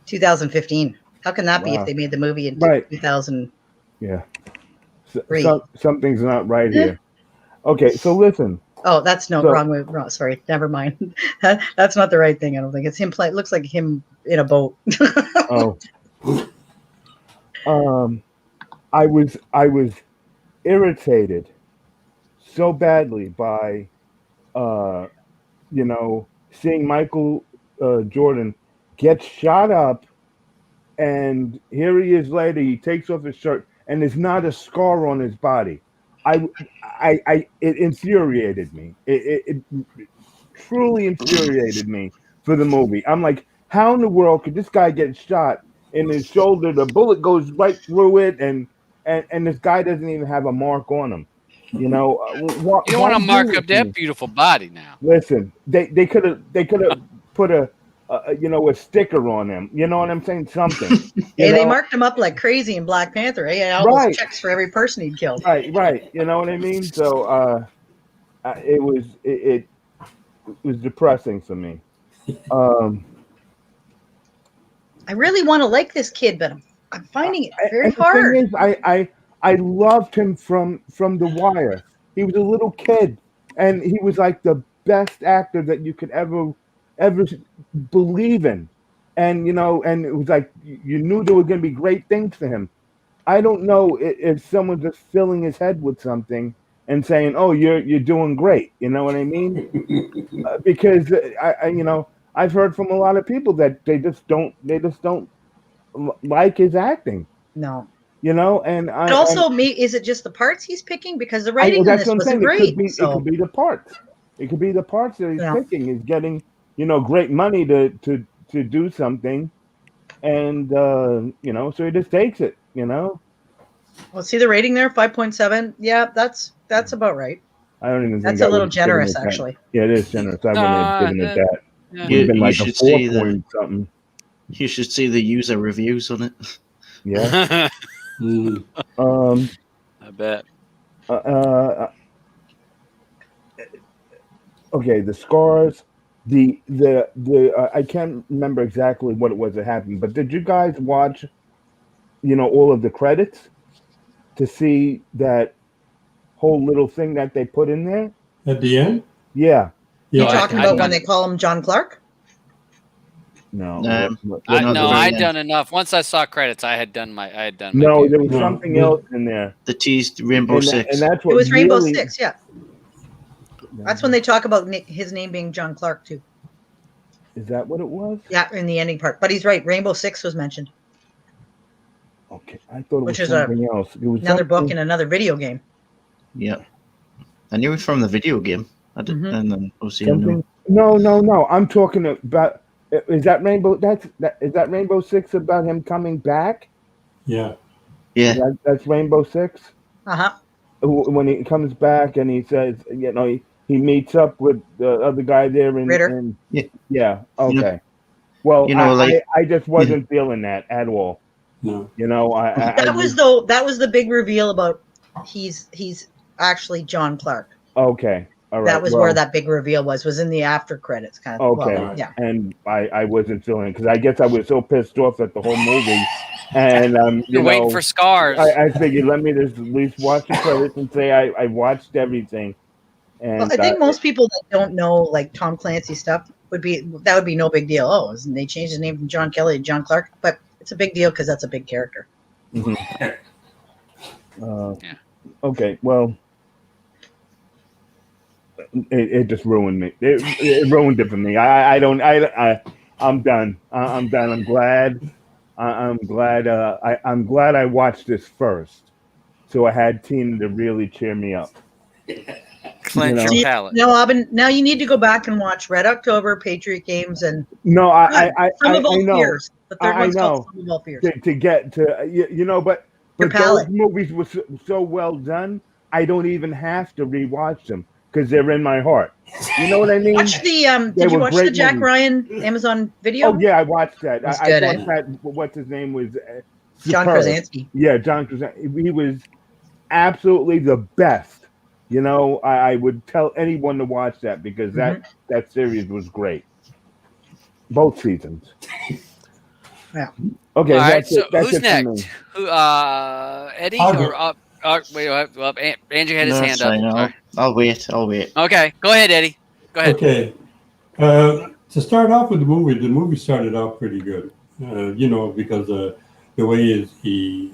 2015. How can that be if Wow. they made the movie in Right. 2000? Yeah. Great. Something's not right here. Okay, so listen. Oh, that's no So- wrong way. Wrong, sorry, never mind. That's not the right thing. I don't think it's him. Looks like him in a boat. Oh. I was irritated so badly by seeing Michael Jordan get shot up, and here he is later. He takes off his shirt, and there's not a scar on his body. It infuriated me. It truly infuriated me for the movie. I'm like, how in the world could this guy get shot in his shoulder? The bullet goes right through it, and this guy doesn't even have a mark on him. You don't want to mark up that beautiful body now. Listen, they could have put a sticker on him. You know what I'm saying? Something. Hey, they marked him up like crazy in Black Panther. Hey, all those checks for every person he'd killed. Right. You know what I mean? So it was depressing for me. I really want to like this kid, but I'm finding it very and hard. The thing is, I loved him from The Wire. He was a little kid, and he was like the best actor that you could ever believe in. And and it was like you knew there were going to be great things for him. I don't know if someone's just filling his head with something and saying, "Oh, you're doing great." You know what I mean? Because I've heard from a lot of people that they just don't like his acting. No. And is it just the parts he's picking? Because the writing in this wasn't great. It could be the parts. It could be the parts that he's picking. He's getting great money to do something, and so he just takes it. Well, see the rating there, 5.7. Yeah, that's about right. I don't even think that's a little generous, actually. Yeah, it is generous. I wouldn't have given it that. Yeah. It would have been like a 4 point something. You should see the user reviews on it. Yeah. I bet. Okay, the scars. The I can't remember exactly what it was that happened, but did you guys watch? All of the credits to see that whole little thing that they put in there at the end. Yeah. You're talking about when they call him John Clark? No, I'd done enough. Once I saw credits, I had done my. No, there was something else in there. The teased Rainbow Six. And that's what it was Rainbow Six. Yeah, that's when they talk about his name being John Clark too. Is that what it was? Yeah, in the ending part. But he's right. Rainbow Six was mentioned. Okay, I thought it was something else. It was another book and another video game. Yeah, I knew it from the video game. I did, and then No. I'm talking about. Is that Rainbow? Is that Rainbow Six about him coming back? Yeah. That's Rainbow Six. When he comes back and he says, he meets up with the other guy there in Ritter. Yeah. Okay. Well, I just wasn't feeling that at all. No. That was the big reveal about he's actually John Clark. Okay. All right. That was where that big reveal was in the after credits kind of. Okay. Well, yeah. And I wasn't feeling it because I guess I was so pissed off at the whole movie. And you're waiting for scars. I figured let me just at least watch the credits and say I watched everything. And I think most people that don't know like Tom Clancy stuff would be no big deal. Oh, and they changed his name from John Kelly to John Clark, but it's a big deal because that's a big character. Okay, well, it just ruined me. It ruined it for me. I'm done. I'm done. I'm glad. I'm glad I watched this first, so I had Tina to really cheer me up. Cleanse your palate. No, Abin, now you need to go back and watch Red October, Patriot Games, and Some of All Fears. The third one's called Some of All Fears. To get to but those movies were so well done. I don't even have to rewatch them because they're in my heart. You know what I mean? Watch the did you watch the Jack Ryan Amazon video? Oh yeah, I watched that. I thought that what's his name was John Krasinski. Yeah, John Krasinski. He was absolutely the best. I would tell anyone to watch that because that series was great. Both seasons. Okay, All right. that's So it. That's who's it for me. next? Who? Eddie I'll or go. wait. Andrew had his No, hand it's up. fine. Sorry. I'll wait. I'll wait. Okay. Go ahead, Eddie. Go ahead. Okay. To start off with the movie started out pretty good. Because the way he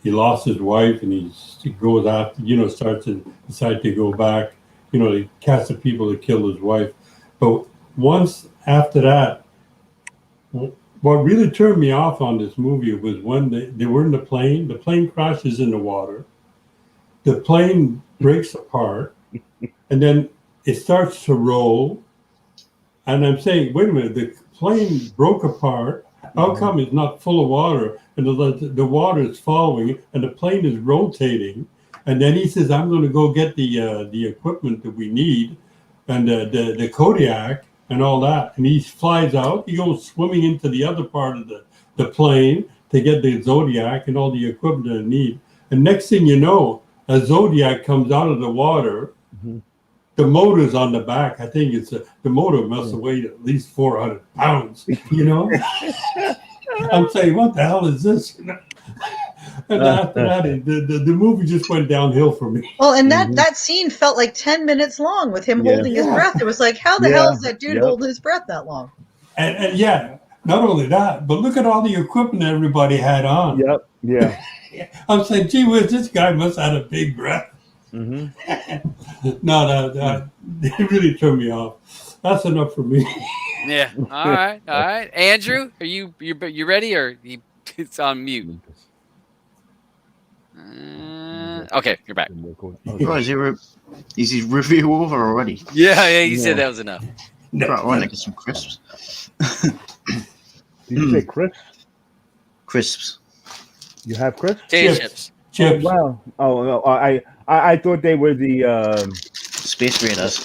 lost his wife and he goes after, starts to decide to go back. He cast the people that killed his wife. But once after that, what really turned me off on this movie was when they were in the plane crashes in the water, the plane breaks apart, and then it starts to roll. And I'm saying, wait a minute, the plane broke apart. How come it's not full of water and the water is following and the plane is rotating? And then he says, I'm going to go get the equipment that we need and the Kodiak and all that. And he flies out. He goes swimming into the other part of the plane to get the Zodiac and all the equipment that they need. And next thing you know, a Zodiac comes out of the water. Mhm. The motor's on the back. I think the motor must have weighed at least 400 pounds, I'm saying, what the hell is this? And after that, the movie just went downhill for me. Well, and Mhm. that scene felt like 10 minutes long with him Yeah. holding his Yeah. breath. It was like, how the Yeah. hell is that dude Yep. holding his breath that long? And yeah, not only that, but look at all the equipment everybody had on. Yep. Yeah. I'm saying, gee whiz, this guy must have had a big breath. Hmm. No, that it really turned me off. That's enough for me. Yeah. All right. Andrew, are you ready or it's on mute? Okay, you're back. Oh, is his review over already? Yeah. You Yeah. said that was enough. Right, I want to get some crisps. Did you say Chris? Crisps. You have Chris? Potato Chips. chips. Chips. Wow. Oh no, I thought they were the Space Raiders.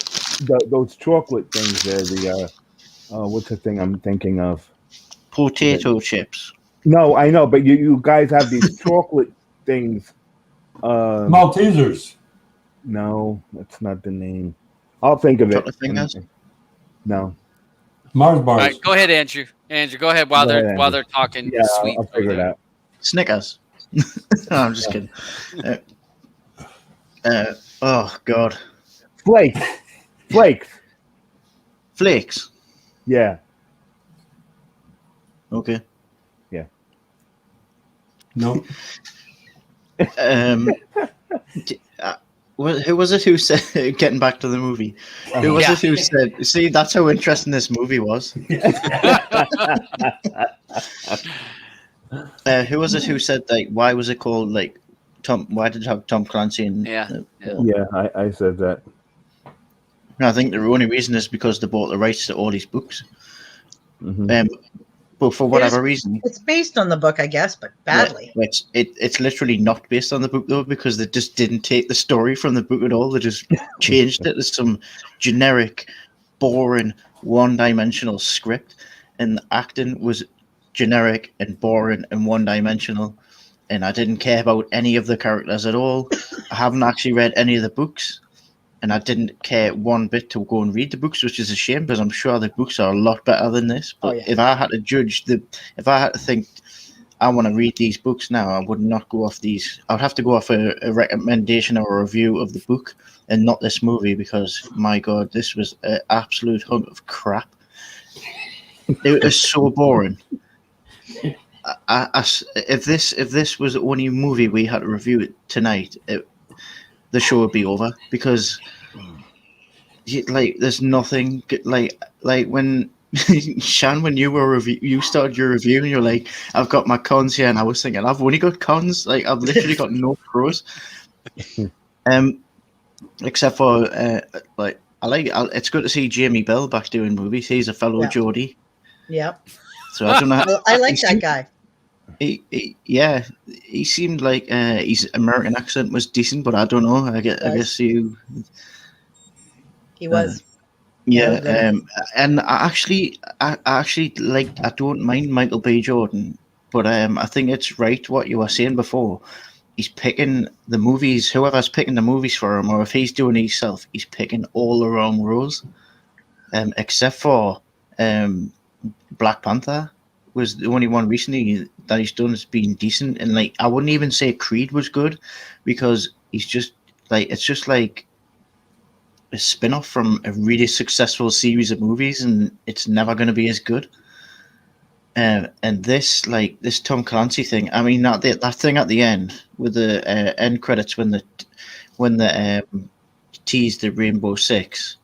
those chocolate things there. The what's the thing I'm thinking of? Potato chips. No, I know, but you guys have these chocolate things. Maltesers. No, that's not the name. I'll think of it. Chocolate fingers? No. Mars All bars. right, go ahead, Andrew. Andrew, go ahead while Go ahead, they're Andrew. talking Yeah, sweet. I'll figure it out. Snickers. No, I'm just kidding. Oh, God. Flakes. Flakes. Yeah. Okay. No. Who was it who said, getting back to the movie, who was Yeah. it who said, see, that's how interesting this movie was. Who was it who said, like, why was it called, like, why did it have Tom Clancy and Yeah. Yeah, I said that. I think the only reason is because they bought the rights to all these books. Mhm. But for whatever reason, It's based on the book, I guess, but badly. it's literally not based on the book though, because they just didn't take the story from the book at all. They just changed it to some generic, boring, one-dimensional script, and the acting was generic and boring and one-dimensional. And I didn't care about any of the characters at all. I haven't actually read any of the books. And I didn't care one bit to go and read the books, which is a shame because I'm sure the books are a lot better than this. But if I had to if I had to think I want to read these books now, I would not go off these. I'd have to go off a recommendation or a review of the book and not this movie because, my God, this was an absolute hunk of crap. It was so boring. If this was the only movie we had to review tonight, the show would be over because there's nothing like when Shan, when you started your review and you're like, I've got my cons here, and I was thinking I've only got cons, like I've literally got no pros, except for it's good to see Jamie Bell back doing movies. He's a fellow Geordie. Yep. So I don't know. I like that guy. He seemed like his American accent was decent, but I don't know. I guess He was. And I actually like. I don't mind Michael B. Jordan, but I think it's right what you were saying before. He's picking the movies. Whoever's picking the movies for him, or if he's doing it himself, he's picking all the wrong roles, except for Black Panther, was the only one recently that he's done has been decent. And like, I wouldn't even say Creed was good, because he's just like, it's just like a spin-off from a really successful series of movies, and it's never going to be as good. And this Tom Clancy thing, I mean, that thing at the end with the end credits when the teased the Rainbow Six,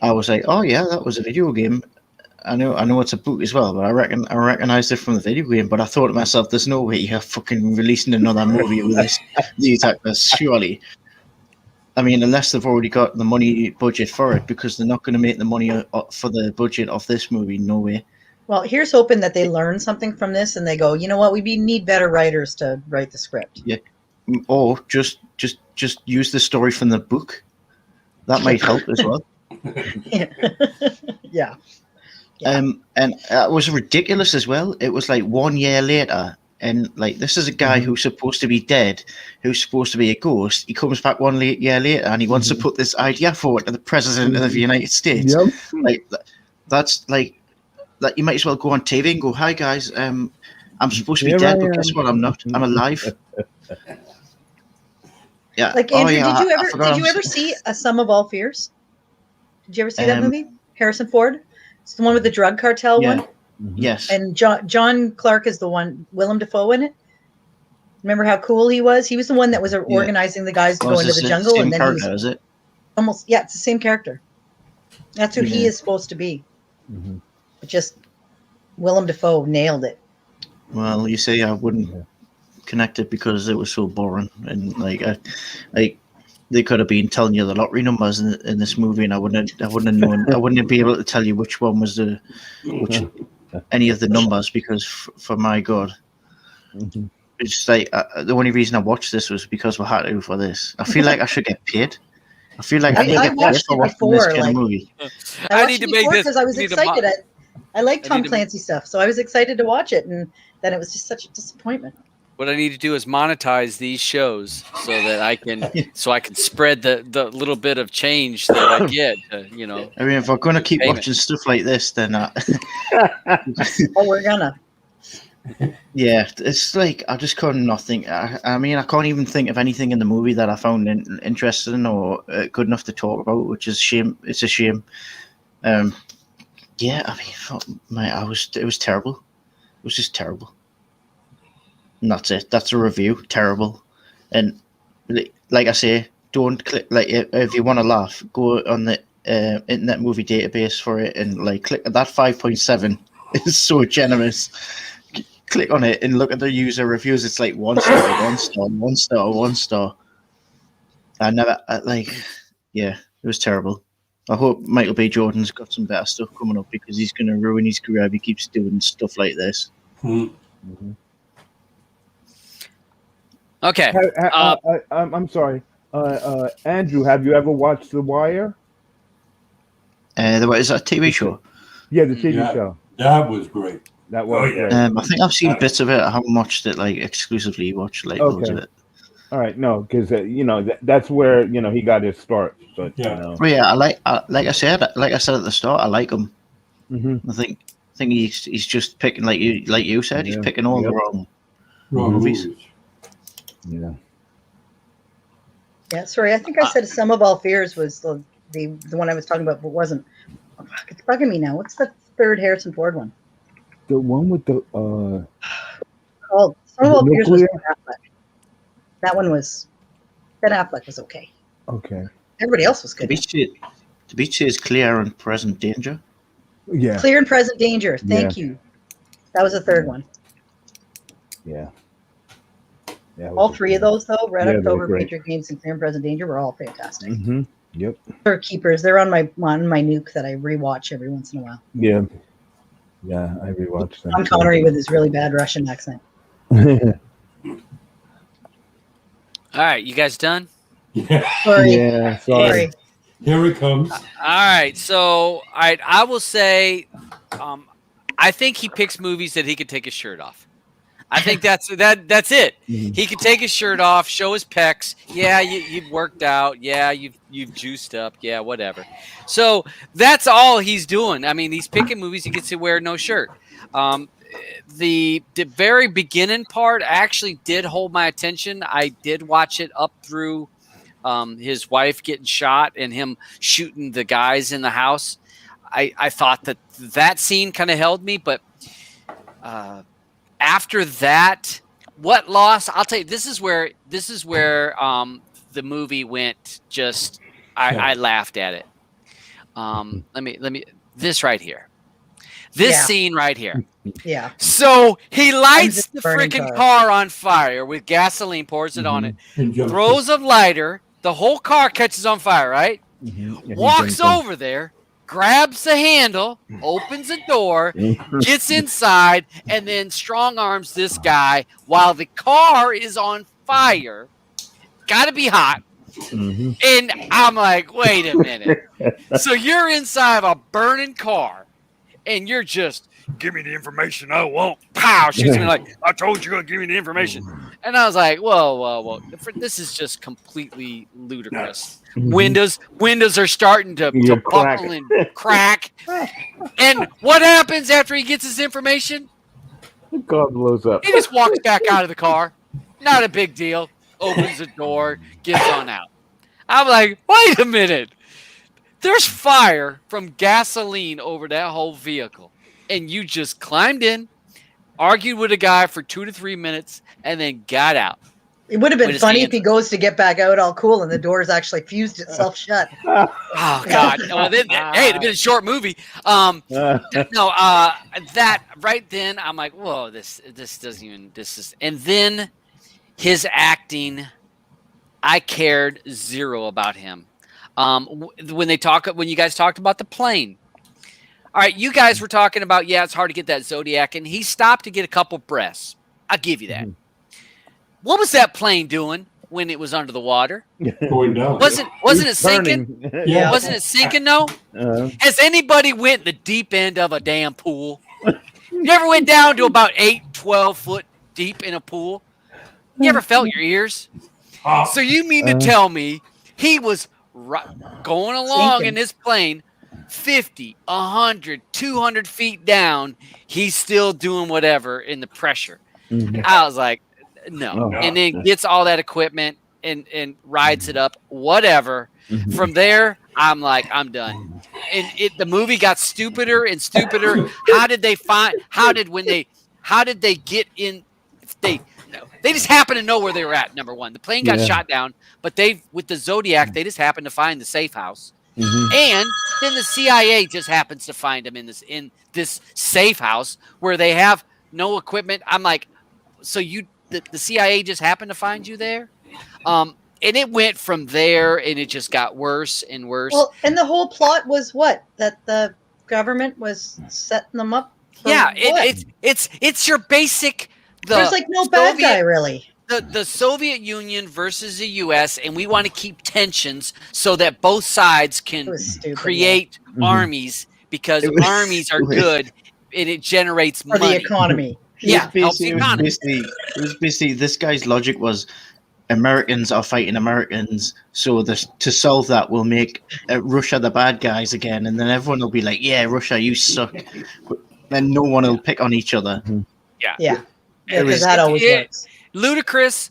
I was like, oh yeah, that was a video game. I know it's a book as well, but I recognized it from the video game. But I thought to myself, there's no way you're fucking releasing another movie with these actors, surely. I mean, unless they've already got the money budget for it, because they're not going to make the money for the budget of this movie. No way. Well, here's hoping that they learn something from this and they go, you know what, we need better writers to write the script. Yeah, or just use the story from the book. That might help as well. Yeah. And it was ridiculous as well. It was like 1 year later, and like, this is a guy who's supposed to be dead, who's supposed to be a ghost. He comes back 1 year later, and he wants to put this idea forward to the president of the United States. Yep. Like, that's like that. You might as well go on TV and go, "Hi guys, I'm supposed to be dead, but guess what? I'm not. I'm alive." Yeah. Like, Andrew, did you ever see A Sum of All Fears? Did you ever see that movie? Harrison Ford? It's the one with the drug cartel one. Yes. And John Clark is the one, Willem Dafoe in it. Remember how cool he was? He was the one that was organizing the guys to go into the jungle. And then he was it? almost, it's the same character. That's who he is supposed to be. But just Willem Dafoe nailed it. Well, you say I wouldn't connect it because it was so boring, and they could have been telling you the lottery numbers in this movie, and I wouldn't have known. I wouldn't be able to tell you which one was any of the numbers, because for my God, it's like the only reason I watched this was because we had to for this. I feel like I should get paid. I feel like I watched it before, this kind of movie. I need to make this because I was excited. I like Tom Clancy stuff, so I was excited to watch it, and then it was just such a disappointment. What I need to do is monetize these shows so that I can spread the little bit of change that I get. I mean, if we're going to keep watching stuff like this, then we're gonna. Yeah, it's like I just couldn't nothing. I mean, I can't even think of anything in the movie that I found interesting or good enough to talk about, which is shame. It's a shame. Yeah, I mean, it was terrible. It was just terrible. And that's it. That's a review. Terrible. And like I say, don't click. Like, if you want to laugh, go on the Internet Movie Database for it, and like click that 5.7 is so generous. Click on it and look at the user reviews. It's like 1 star, 1 star, 1 star, 1 star. It was terrible. I hope Michael B. Jordan's got some better stuff coming up, because he's going to ruin his career if he keeps doing stuff like this. Okay. I'm sorry. Andrew, have you ever watched The Wire? Is that a TV show? Yeah, the TV show. That was great. That was great. I think I've seen bits of it. I haven't watched it exclusively. Loads of it. All right, no, because that's where he got his start. But Well, yeah, like I said at the start, I like him. I think he's just picking, like you said, he's picking all the wrong movies. Yeah. Yeah, sorry, I think I said Sum of All Fears was the one I was talking about, but wasn't. Oh, fuck, it's bugging me now. What's the third Harrison Ford one? The one with the called Sum of All Fears was Ben Affleck. That one was Ben Affleck was okay. Okay. Everybody else was good. The beach is Clear and Present Danger. Yeah. Clear and Present Danger. Thank you. That was the third one. Yeah. All three of those, though, Red October, Patriot Games, and Clear and Present Danger, were all fantastic. Yep. They're keepers. They're on my nuke that I rewatch every once in a while. Yeah. Yeah, I rewatched them. Sean Connery with his really bad Russian accent. All right, you guys done? Yeah. Sorry. Yeah, sorry. Here it comes. All right, so I will say, I think he picks movies that he could take his shirt off. I think that's it. Mhm. He could take his shirt off, show his pecs. Yeah, you've worked out. Yeah, you've juiced up. Yeah, whatever. So that's all he's doing. I mean, he's picking movies. He gets to wear no shirt. The very beginning part actually did hold my attention. I did watch it up through his wife getting shot and him shooting the guys in the house. I thought that scene kind of held me, but after that, what lost? I'll tell you, this is where the movie went. Just I laughed at it. Let me this right here. This scene right here. Yeah. So he lights the burning freaking car on fire with gasoline, pours it on it, And jump throws a lighter. The whole car catches on fire, right? Mhm. Walks over there, grabs the handle, opens the door, gets inside, and then strong arms this guy while the car is on fire. Got to be hot. Mhm. And I'm like, wait a minute. So you're inside of a burning car, and you're just, give me the information I want. Pow! Shoots me like, I told you to give me the information. And I was like, whoa. This is just completely ludicrous. Mhm. Windows are starting to Crack. buckle and crack. And what happens after he gets his information? The car blows up. He just walks back out of the car. Not a big deal. Opens the door, gets on out. I'm like, wait a minute. There's fire from gasoline over that whole vehicle. And you just climbed in, argued with a guy for 2 to 3 minutes, and then got out. It would have been With his funny hand if he goes to get back out all cool and the door's actually fused itself shut. Oh God! Well, then, hey, it'd been a short movie. No, that right then, I'm like, whoa, this doesn't even. This is, and then his acting, I cared zero about him. When you guys talked about the plane. All right, you guys were talking about, it's hard to get that Zodiac, and he stopped to get a couple breaths. I'll give you that. What was that plane doing when it was under the water? going down. Wasn't it sinking? Turning. Yeah. Wasn't it sinking though? Has anybody went the deep end of a damn pool? You ever went down to about 12 foot deep in a pool? You ever felt your ears? So you mean to tell me he was going along Sinking. in this plane 50, 100, 200 feet down, he's still doing whatever in the pressure. I was like, no. And then gets all that equipment and rides it up, whatever. From there, I'm like, I'm done. And the movie got stupider and stupider. How did they get in? They just happened to know where they were at, number one. The plane got shot down, but with the Zodiac, they just happened to find the safe house. And then the CIA just happens to find them in this safe house where they have no equipment. I'm like, so the CIA just happened to find you there? And it went from there, and it just got worse and worse. Well, and the whole plot was what? That the government was setting them up for what? It's your basic. There's like no bad guy really. The Soviet Union versus the U.S., and we want to keep tensions so that both sides can create armies, because armies are good and it generates For money. the economy. Yeah, helps the It economy. was basically this guy's logic was Americans are fighting Americans, so to solve that, we'll make Russia the bad guys again, and then everyone will be like, yeah, Russia, you suck. But then no one will pick on each other. Yeah. Because that always works. Ludicrous.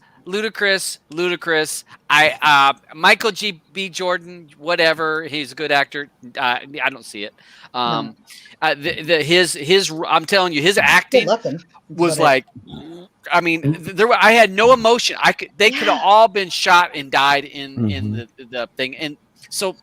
Michael B. Jordan, whatever. He's a good actor. I don't see it. I'm telling you, his acting was like, I mean, I had no emotion. They could have all been shot and died in the thing. And so,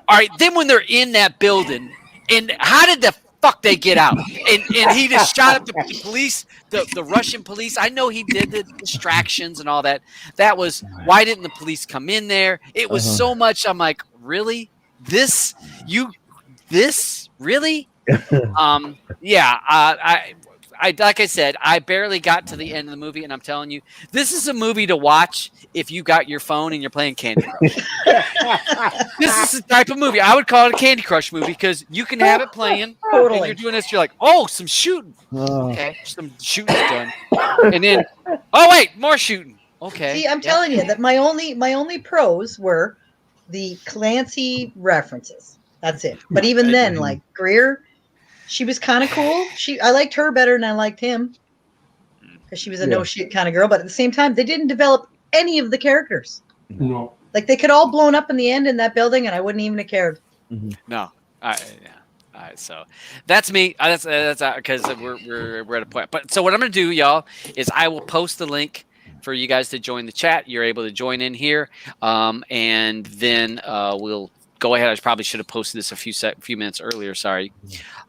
all right. Then when they're in that building, and how did the fuck they get out? And he just shot up the police, the Russian police. I know he did the distractions and all that. That was, why didn't the police come in there? It was so much. I'm like, really? This really? I like I said, I barely got to the end of the movie, and I'm telling you, this is a movie to watch if you got your phone and you're playing Candy Crush. This is the type of movie I would call it a Candy Crush movie, because you can have it playing, and you're doing this. You're like, oh, some shooting. Okay, some shooting's done. And then, oh wait, more shooting. Okay. See, I'm telling you that my only pros were the Clancy references. That's it. But even then, like Greer, she was kind of cool. I liked her better than I liked him because she was a no shit kind of girl. But at the same time, they didn't develop any of the characters. No. Like they could all blown up in the end in that building, and I wouldn't even have cared. No. All right, so that's me. That's because we're at a point. But so what I'm going to do, y'all, is I will post the link for you guys to join the chat. You're able to join in here, and then we'll go ahead. I probably should have posted this a few minutes earlier. Sorry,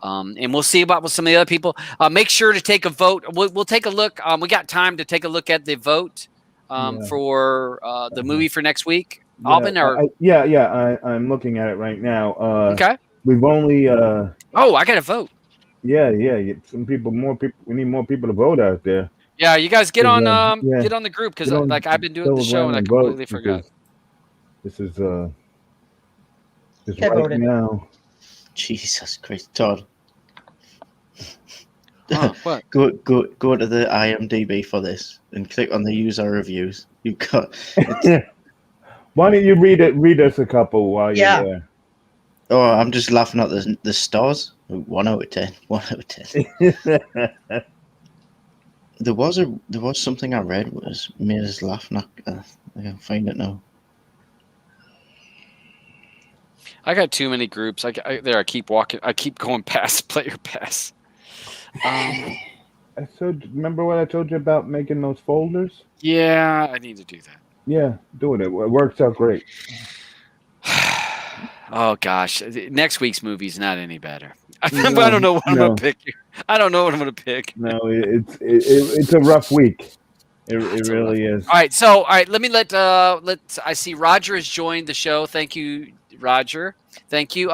and we'll see about some of the other people. Make sure to take a vote. We'll take a look. We got time to take a look at the vote for the movie for next week. Alvin, or I'm looking at it right now. okay. We've only I got to vote. Yeah. More people. We need more people to vote out there. Yeah, you guys get on the group because like I've been doing the show and I completely forgot. This is just Get right voted. now. Jesus Christ, Todd. What? Go to the IMDb for this and click on the user reviews. You've got. Why don't you read us a couple while you're there? Oh, I'm just laughing at the stars. 1 out of 10. 1 out of 10. There was something I read was made us laugh. I can find it now. I got too many groups. I keep walking. I keep going past player pass. Remember what I told you about making those folders? Yeah, I need to do that. Yeah, doing it. It works out great. Oh gosh, next week's movie's not any better. I don't know what I'm gonna pick. I don't know what I'm gonna pick. No, it's a rough week. It really is. All right, let me I see Roger has joined the show. Thank you, Roger. Thank you.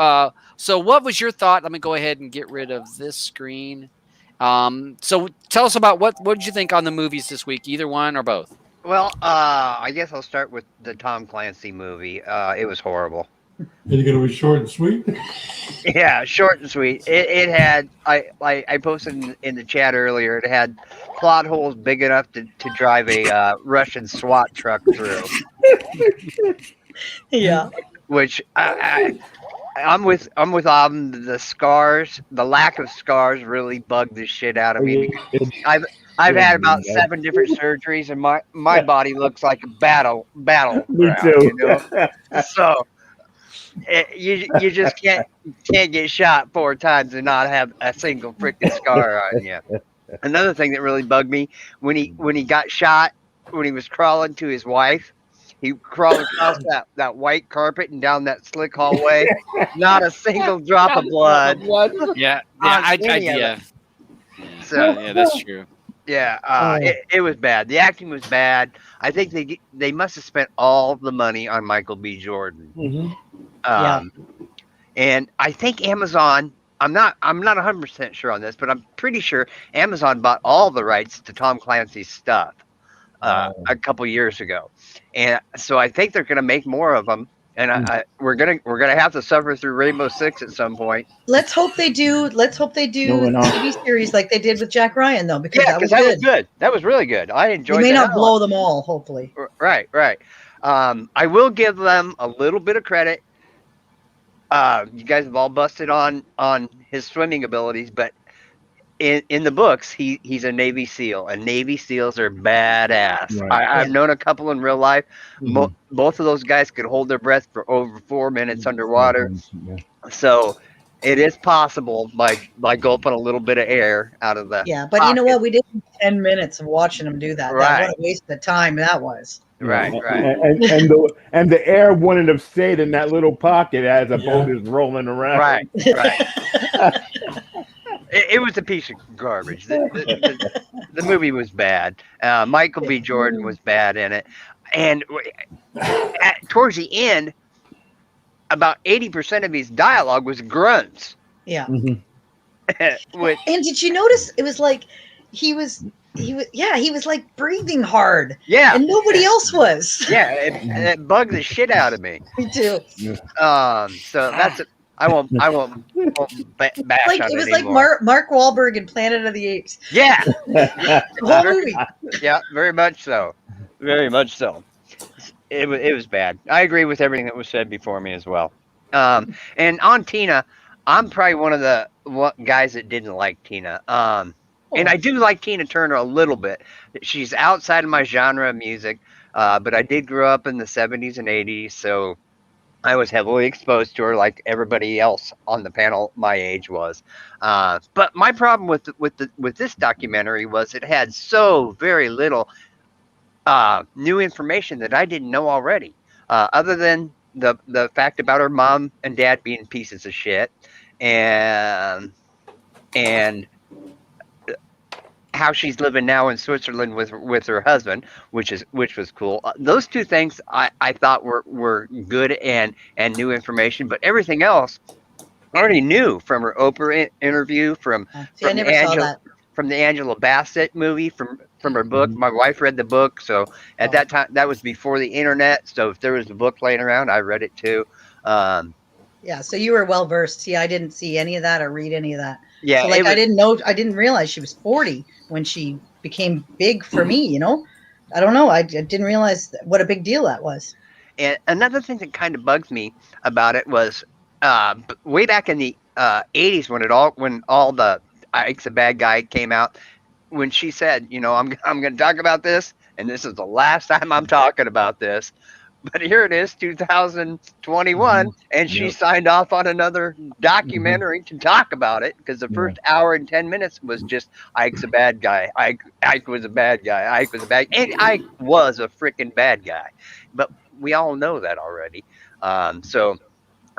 So what was your thought? Let me go ahead and get rid of this screen. So tell us about what did you think on the movies this week? Either one or both? Well, I guess I'll start with the Tom Clancy movie. It was horrible. Is it going to be short and sweet? Yeah, short and sweet. It had I posted in the chat earlier. It had plot holes big enough to drive a Russian SWAT truck through. Yeah. Which I'm with the scars. The lack of scars really bugged the shit out of me. I've had about 7 different surgeries, and my body looks like a battle. Me ground, too. You know? So you just can't get shot 4 times and not have a single freaking scar on you. Another thing that really bugged me when he got shot, when he was crawling to his wife, he crawled across that white carpet and down that slick hallway. Not a single drop of blood. Yeah, So yeah, that's true. yeah, it was bad. The acting was bad. I think they must have spent all the money on Michael B. Jordan. Mm-hmm. And I think Amazon. I'm not 100% sure on this, but I'm pretty sure Amazon bought all the rights to Tom Clancy's stuff a couple years ago, and so I think they're going to make more of them. And we're gonna have to suffer through Rainbow Six at some point. Let's hope they do. Let's hope they do No, the TV series like they did with Jack Ryan, though, because that was good. That was really good. I enjoyed. They may not blow them all, hopefully. Right. I will give them a little bit of credit. You guys have all busted on his swimming abilities, but in the books, he's a Navy SEAL, and Navy SEAls are badass. Right. I've known a couple in real life. Both of those guys could hold their breath for over 4 minutes underwater. Yeah. So it is possible by gulping a little bit of air out of the. Yeah, but you know what? We did 10 minutes of watching him do that. Right. What a waste of time that was. Right. And the air wouldn't have stayed in that little pocket as a boat is rolling around. Right. It was a piece of garbage. The movie was bad. Michael B. Jordan was bad in it. And towards the end, about 80% of his dialogue was grunts. Yeah. Mm-hmm. And did you notice it was like he was like breathing hard. Yeah. And nobody else was. Yeah, it bugged the shit out of me. Me too. So bash Like on it was it like anymore. Mark Wahlberg in Planet of the Apes. Yeah, The whole movie. yeah, very much so. Very much so. It was bad. I agree with everything that was said before me as well. And on Tina, I'm probably one of the guys that didn't like Tina. And I do like Tina Turner a little bit. She's outside of my genre of music, but I did grow up in the 70s and 80s, so I was heavily exposed to her, like everybody else on the panel my age was. But my problem with this documentary was it had so very little new information that I didn't know already, other than the fact about her mom and dad being pieces of shit, and and how she's living now in Switzerland with her husband, which was cool. Those two things I thought were good and new information, but everything else I already knew from her Oprah interview, from See, I never saw that. from the Angela Bassett movie, from her book. My wife read the book, so at that time that was before the internet. So if there was a book laying around, I read it too. Yeah, so you were well versed. See, I didn't see any of that or read any of that. Yeah, so like I didn't realize she was 40 when she became big for me. You know, I don't know. I didn't realize what a big deal that was. And another thing that kind of bugs me about it was way back in the 80s when all the Ike's a Bad Guy came out, when she said, you know, I'm going to talk about this, and this is the last time I'm talking about this. But here it is, 2021, and she signed off on another documentary to talk about it, because the first hour and 10 minutes was just Ike's a bad guy. Ike was a bad guy. Ike was a bad guy. And Ike was a freaking bad guy. But we all know that already. So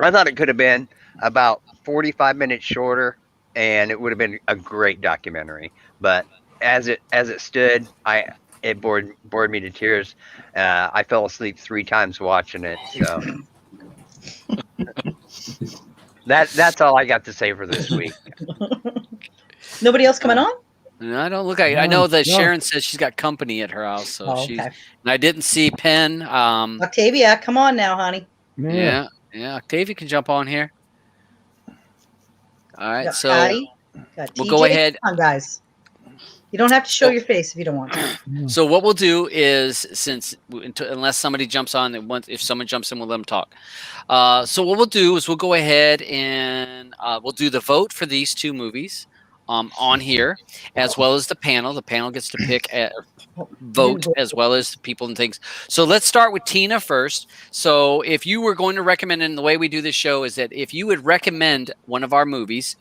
I thought it could have been about 45 minutes shorter, and it would have been a great documentary. But as it stood, it bored me to tears. I fell asleep 3 times watching it. So that's all I got to say for this week. Nobody else coming on? No, I don't look. I know that Sharon says she's got company at her house, so she's. And I didn't see Penn. Octavia, come on now, honey. Yeah. Octavia can jump on here. All right, so we'll go ahead. Come on, guys. You don't have to show your face if you don't want to. So what we'll do is, unless somebody jumps on, if someone jumps in, we'll let them talk. So what we'll do is we'll go ahead and we'll do the vote for these 2 movies on here, as well as the panel. The panel gets to pick vote as well as people and things. So let's start with Tina first. So if you were going to recommend, and the way we do this show is that if you would recommend one of our movies,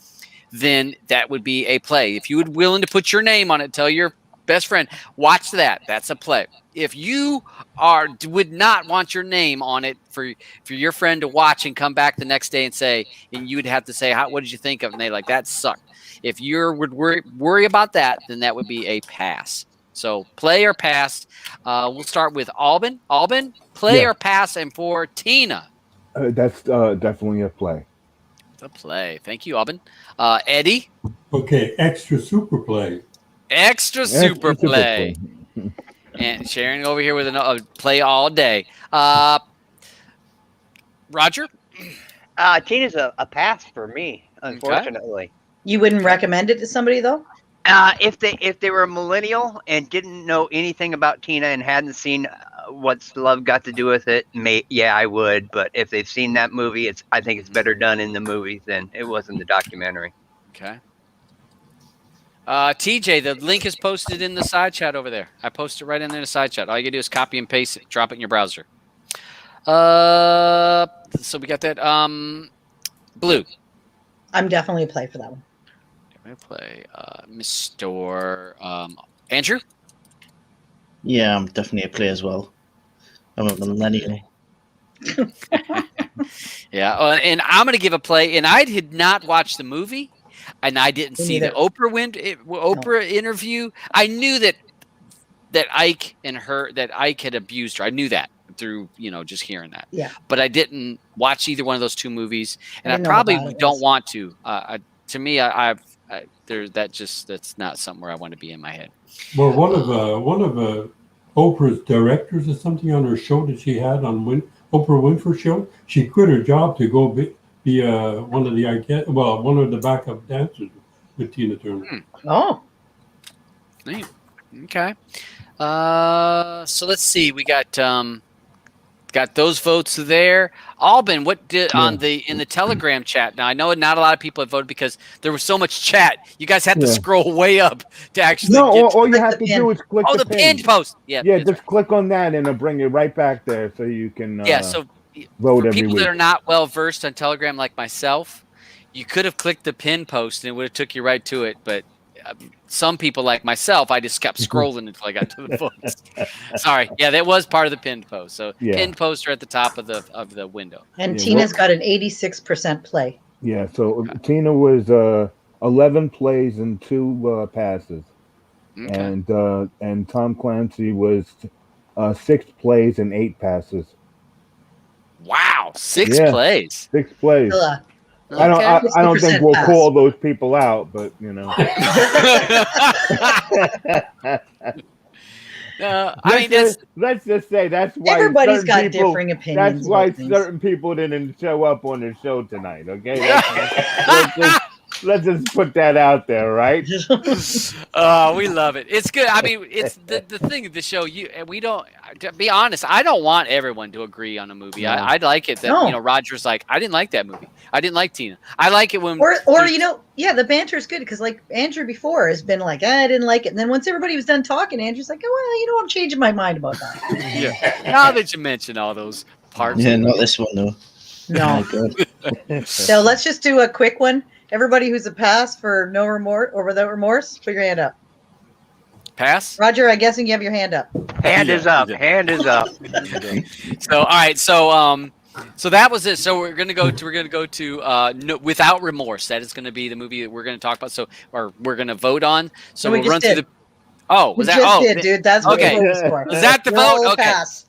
then that would be a play. If you would willing to put your name on it, tell your best friend, watch that. That's a play. If you would not want your name on it for your friend to watch and come back the next day and say, and you would have to say, what did you think of it? And they like, that sucked. If you would worry about that, then that would be a pass. So play or pass. We'll start with Alban. Alban, play or pass, and for Tina. That's definitely a play. A play. Thank you, Alban. Eddie. Okay, extra super play. Extra super play. And Sharon over here with a play all day. Roger. Tina's a pass for me, unfortunately. Okay. You wouldn't recommend it to somebody though? If they were a millennial and didn't know anything about Tina and hadn't seen What's Love Got to Do with It, I would. But if they've seen that movie, I think it's better done in the movie than it was in the documentary. Okay. TJ, the link is posted in the side chat over there. I posted it right in there in the side chat. All you gotta do is copy and paste it, drop it in your browser. So we got that. Blue. I'm definitely a play for that one. Play, Mr. Andrew. Yeah, I'm definitely a play as well. I'm a millennial. Yeah, and I'm going to give a play. And I did not watch the movie, and I didn't see the Oprah interview. I knew that Ike that Ike had abused her. I knew that through just hearing that. Yeah. But I didn't watch either one of those 2 movies, and I probably don't want to. To me, that's not something where I want to be in my head. Well, one of Oprah's directors or something on her show that she had on Oprah Winfrey show, she quit her job to go be one of the backup dancers with Tina Turner. Oh, Neat. Okay. So let's see. We got those votes there. Albin, what did in the Telegram chat? Now I know not a lot of people have voted because there was so much chat. You guys had to scroll way up to actually. No, get all you have to do is click the pinned post. Yeah, just click on that and it'll bring you right back there, so you can. So vote for every people week. that are not well versed on Telegram like myself, you could have clicked the pin post and it would have took you right to it. But some people like myself, I just kept scrolling until I got to the votes. Sorry, that was part of the pinned post. So pinned posts are at the top of the window. And Tina's got an 86% play. Yeah, so Tina was 11 plays and 2 passes, and Tom Clancy was 6 plays and 8 passes. Wow, 6 plays. 6 plays. Okay. I don't think we'll pass. call those people out, but you know. Let's just say that's why everybody's got people, differing opinions. That's why certain people didn't show up on the show tonight. Okay, let's just put that out there, right? We love it. It's good. I mean, it's the thing of the show. We don't. To be honest, I don't want everyone to agree on a movie. No. I'd like it that Roger's like, I didn't like that movie. I didn't like Tina. I like it when the banter is good because like Andrew before has been like, I didn't like it, and then once everybody was done talking, Andrew's like, oh well, I'm changing my mind about that. Now that you mention all those parts. Yeah, not this one though. No. So let's just do a quick one. Everybody who's a pass for no remorse or without remorse, put your hand up. Pass? Roger, I'm guessing you have your hand up. Hand is up. Hand is up. So all right, so that was it. So we're gonna go to Without Remorse. That is gonna be the movie that we're gonna talk about. So we're gonna vote on. So we'll run through the. Oh, was that? Did, dude. That's what okay. Is that the vote? Okay. Pass.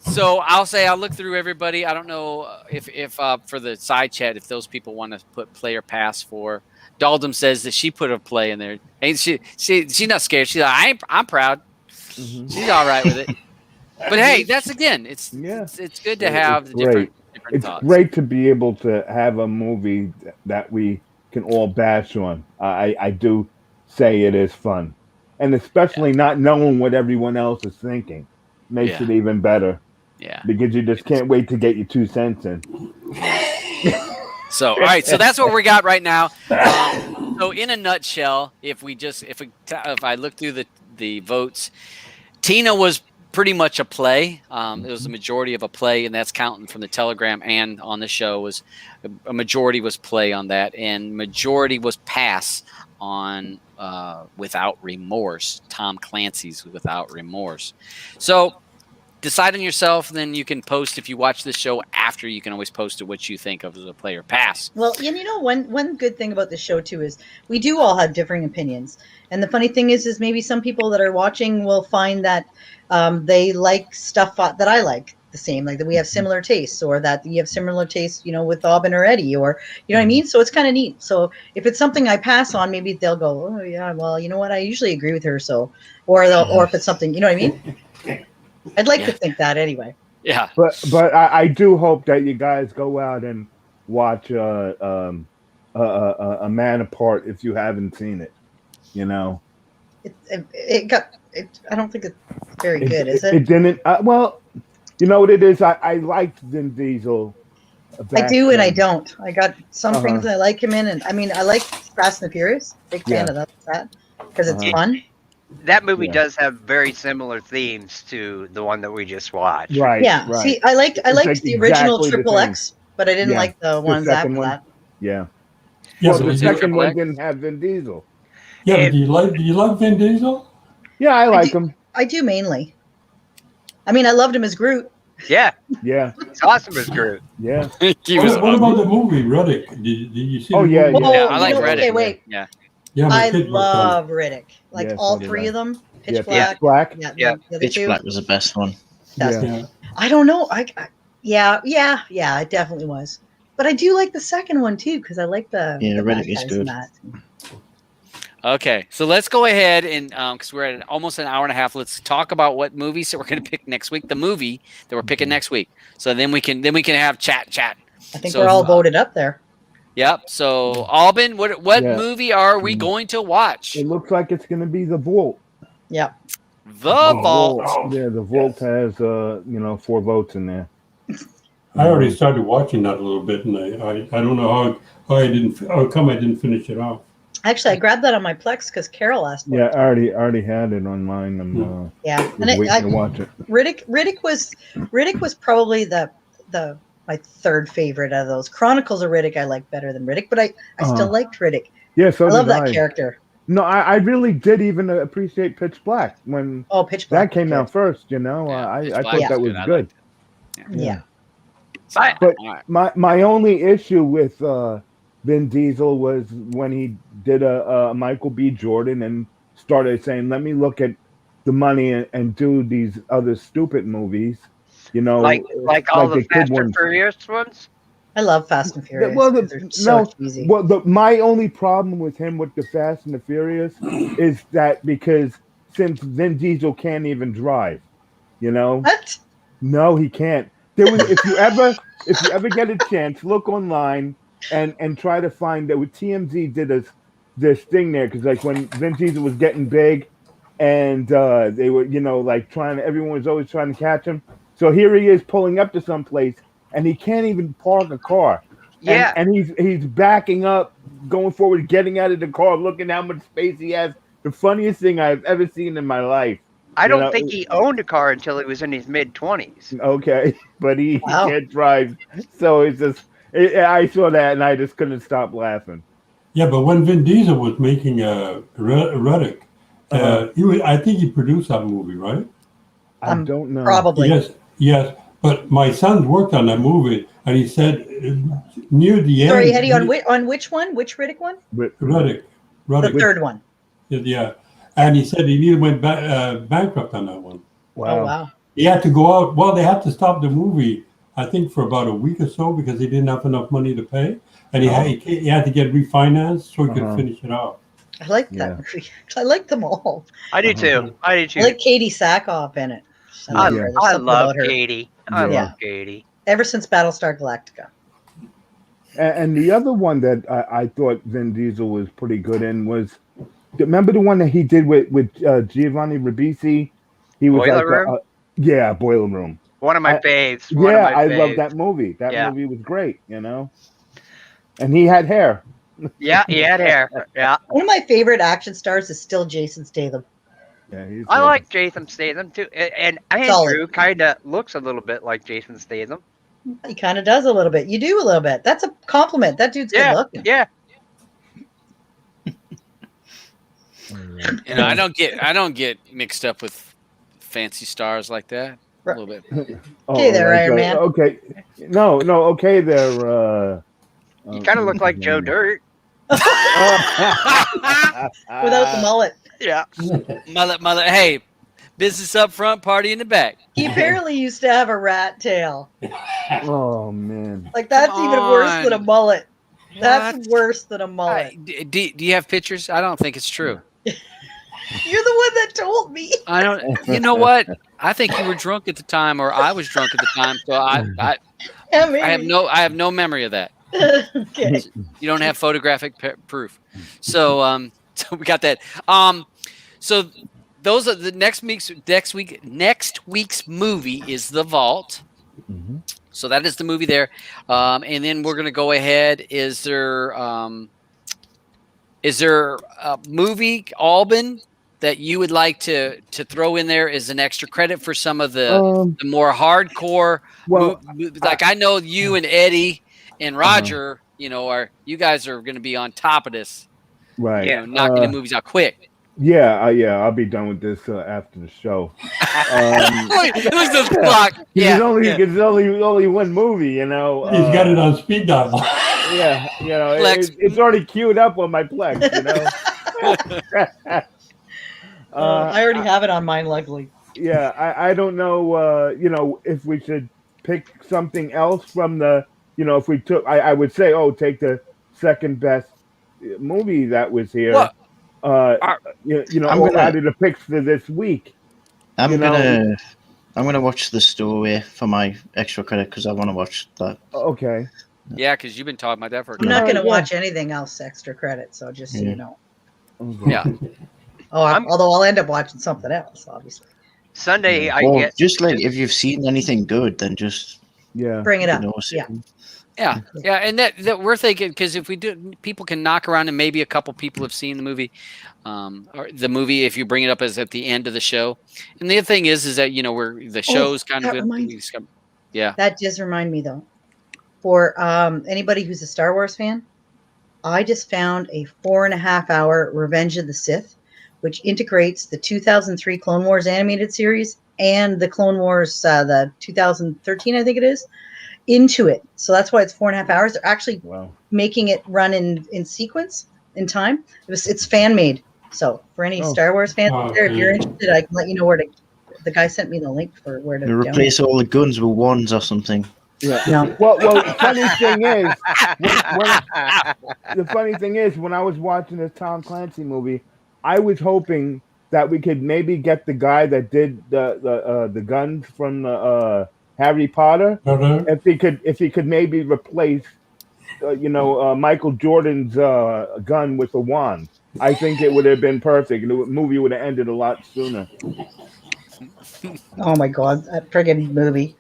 So I'll look through everybody. I don't know if for the side chat if those people want to put play or pass for. Daldum says that she put a play in there. Ain't she's not scared. She's like, I'm proud. Mm-hmm. She's all right with it. But hey, that's again, it's good to have the different thoughts. It's great to be able to have a movie that we can all bash on. I do say it is fun, and especially not knowing what everyone else is thinking makes it even better. Yeah, because you just can't wait to get your 2 cents in. So, all right, so that's what we got right now. So, in a nutshell, if I look through the votes, Tina was pretty much a play. It was a majority of a play, and that's counting from the Telegram and on the show. Was a majority was play on that, and majority was pass on Without Remorse. Tom Clancy's Without Remorse. So. Decide on yourself, then you can post if you watch the show after. You can always post it what you think of as a play or pass. Well, and one good thing about the show too is we do all have differing opinions, and the funny thing is maybe some people that are watching will find that they like stuff that I like the same, like that we have similar tastes, or that you have similar tastes, with Aubin or Eddie, or you know what I mean. So it's kind of neat. So if it's something I pass on, maybe they'll go, oh yeah, well you know what, I usually agree with her. So, or if it's something, you know what I mean. I'd like to think that anyway. Yeah, but I do hope that you guys go out and watch A Man Apart if you haven't seen it. I don't think it's very good, is it? It didn't. Well, you know what it is. I liked Vin Diesel. I do and I don't. I got some things I like him in, and I mean I like Fast and the Furious. Big fan of that because it's fun. That movie does have very similar themes to the one that we just watched. Right. Yeah. Right. See, I liked the original exactly Triple X, but I didn't like the ones after that. Yeah. Yeah, well, the second one didn't have Vin Diesel. Yeah, but do you like Vin Diesel? Yeah, I like him. I do mainly. I mean, I loved him as Groot. Yeah. Yeah. It's awesome as Groot. Yeah. What about the movie Riddick? Did you see? Oh yeah, movie? I like Riddick. Okay, wait. Yeah. Yeah, I love Riddick. Like all three of them. Pitch Black. Black. Yeah. Pitch Black was the best one. Yeah. I don't know. It definitely was. But I do like the second one too because I like the Riddick is good. Okay, so let's go ahead and because we're at almost an hour and a half, let's talk about what movies that we're going to pick next week. The movie that we're picking next week. So then we can have chat I think So, we're all voted up there. Yep. So Alban, what Yeah. movie are we going to watch? It looks like it's going to be The Vault. Yep. The Vault. Yeah, The Vault has 4 votes in there. I already started watching that a little bit, and I don't know how come I didn't finish it off. Actually, I grabbed that on my Plex because Carol asked for Yeah, it. I already had it on mine. I'm Yeah, and just waiting to watch it. Riddick was probably my third favorite out of those. Chronicles of Riddick I like better than Riddick, but I still liked Riddick. Yeah, so I love did that character. No, I really did even appreciate Pitch Black when Pitch Black that came was out first. Yeah, I Pitch thought Black that was was good. I good. Yeah. But All right. my only issue with Vin Diesel was when he did a Michael B. Jordan and started saying, "Let me look at the money and do these other stupid movies." Like all the kid Fast and ones. Furious ones. I love Fast and Furious. Well, They're so cheesy. my only problem with him with the Fast and the Furious is that because since Vin Diesel can't even drive, What? no, he can't. There was if you ever get a chance, look online and try to find that. TMZ did this thing there because like when Vin Diesel was getting big, and they were everyone was always trying to catch him. So here he is pulling up to some place, and he can't even park a car. Yeah. And he's backing up, going forward, getting out of the car, looking how much space he has. The funniest thing I've ever seen in my life. I don't think he owned a car until he was in his mid-20s. Okay, but he Wow. can't drive. So it's just, I saw that and I just couldn't stop laughing. Yeah, but when Vin Diesel was making Riddick, I think he produced that movie, right? I don't know. Probably. Yes. But my son worked on that movie, and he said near the end. Sorry, Eddie, on which one? Which Riddick one? Riddick. The third one. Yeah. And he said he nearly went bankrupt on that one. Wow. Oh, wow. He had to go out. Well, they had to stop the movie, I think, for about a week or so because he didn't have enough money to pay. And he had to get refinanced so he could finish it off. I like that movie. I like them all. I do too. I like Katie Sackhoff in it. I There's love something about her. Katie. I love Katie. Ever since Battlestar Galactica. And the other one that I thought Vin Diesel was pretty good in was, remember the one that he did with Giovanni Ribisi? He was Boiler Room? Boiler Room. One of my faves. I love that movie. That movie was great, And he had hair. Yeah, he had hair. Yeah. One of my favorite action stars is still Jason Statham. Yeah, I like Jason Statham too. And Andrew kind of looks a little bit like Jason Statham. He kind of does a little bit. You do a little bit. That's a compliment. That dude's good looking. Yeah. I don't get mixed up with fancy stars like that. A little bit. Okay, there, Iron Man. Okay, no, okay, there. You kind of look like Joe Dirt. Without the mullet. Yeah. Mullet. Hey, business up front, party in the back. He apparently used to have a rat tail. Oh man! Like that's even worse than a mullet. That's What? worse than a mullet. Do you have pictures? I don't think it's true. You're the one that told me. I don't. You know what? I think you were drunk at the time, or I was drunk at the time. So I have no memory of that. Okay. You don't have photographic proof. So so we got that. So those are the next week's movie is The Vault. Mm-hmm. So that is the movie there. And then we're gonna go ahead. Is there a movie, Alban, that you would like to throw in there as an extra credit for some of the more hardcore? Like I know you and Eddie and Roger, you guys are going to be on top of this, right? Knocking the movies out quick. Yeah, I'll be done with this after the show. Look at this clock. Yeah, it's only one movie, He's got it on speed dial. Yeah, it's already queued up on my Plex. I already have it on mine, luckily. Yeah, I don't know. If we should pick something else from the. If we took, I would say, take the second best movie that was here. I'm out of the picks for this week. I'm gonna watch The Stowaway for my extra credit because I want to watch that. Okay. Yeah, because you've been talking about that for a I'm couple. not going to Yeah. watch anything else extra credit, so just so you know. Yeah. Although I'll end up watching something else, obviously. Sunday, I Or get just like if you've seen anything good, then just Yeah. Bring it up. see. Yeah, yeah, and that we're thinking because if we do, people can knock around, and maybe a couple people have seen the movie, or the movie if you bring it up as at the end of the show. And the other thing is that we're the show's kind of that good. reminds- Yeah, That does remind me, though, for anybody who's a Star Wars fan, I just found a 4.5-hour Revenge of the Sith, which integrates the 2003 Clone Wars animated series and the Clone Wars, the 2013, I think it is, into it. So that's why it's 4.5 hours. They're actually making it run in sequence, in time. It's fan made. So for any Star Wars fans out there, if you're interested, I can let you know where to. The guy sent me the link for where to You replace all the guns with wands or something. Yeah. No. Well, funny thing is, the funny thing is, when I was watching this Tom Clancy movie, I was hoping that we could maybe get the guy that did the guns from the Harry Potter, if he could maybe replace Michael Jordan's gun with a wand. I think it would have been perfect, and the movie would have ended a lot sooner. Oh my god, that friggin' movie.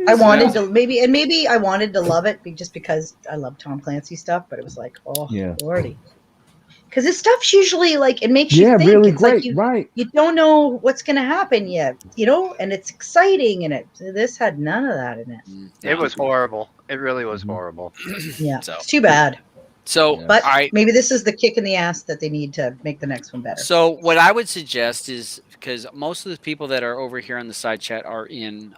I wanted to maybe I wanted to love it just because I love Tom Clancy stuff, but it was like, oh lordy. Because his stuff's usually like it makes you think. Really it's great, like right? You don't know what's gonna happen yet, and it's exciting, and this had none of that in it. It was horrible. It really was horrible. Yeah, So. it's too bad. So, But all right. maybe this is the kick in the ass that they need to make the next one better. So what I would suggest is because most of the people that are over here on the side chat are in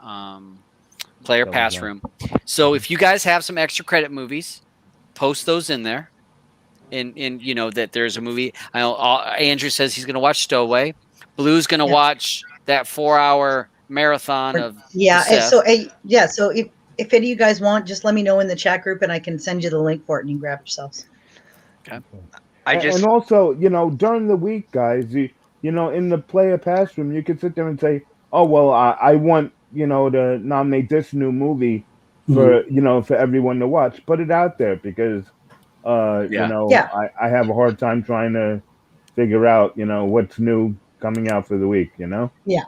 player pass room. So if you guys have some extra credit movies, post those in there. And that there's a movie. I know Andrew says he's going to watch Stowaway. Blue's going to watch that 4-hour marathon of So if any of you guys want, just let me know in the chat group, and I can send you the link for it, and you can grab yourselves. Okay. And also, during the week, guys, in the player pass room, you can sit there and say, "Oh well, I want to nominate this new movie for for everyone to watch." Put it out there because I have a hard time trying to figure out what's new coming out for the week. Yeah.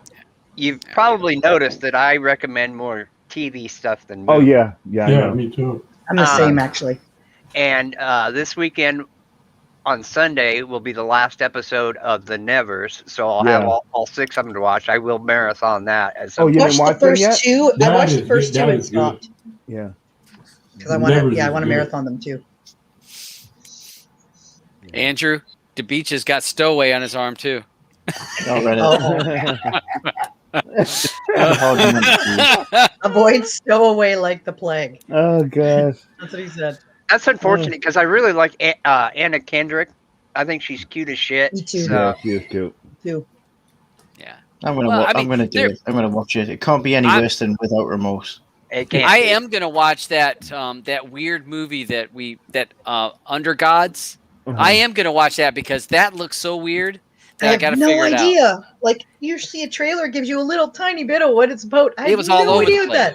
You've probably noticed that I recommend more TV stuff than movies. Oh yeah, I know. Me too. I'm the same actually. And this weekend on Sunday will be the last episode of The Nevers, so I'll have all 6 of them to watch. I will marathon that. You didn't watch the first them yet? 2. I watched the first 2 and stopped. Yeah. Because I want to marathon them too. Andrew, the beach has got Stowaway on his arm too. Avoid Stowaway like the plague. Oh gosh. That's what he said. That's unfortunate because I really like Anna Kendrick. I think she's cute as shit. Me too. Yeah, she is cute. Too. Yeah. I'm gonna do it. I'm gonna watch it. It can't be any worse than Without Remorse. I am gonna watch that that weird movie that Under Gods. I am gonna watch that because that looks so weird. I have no idea. Like usually a trailer gives you a little tiny bit of what it's about. I have no idea what that.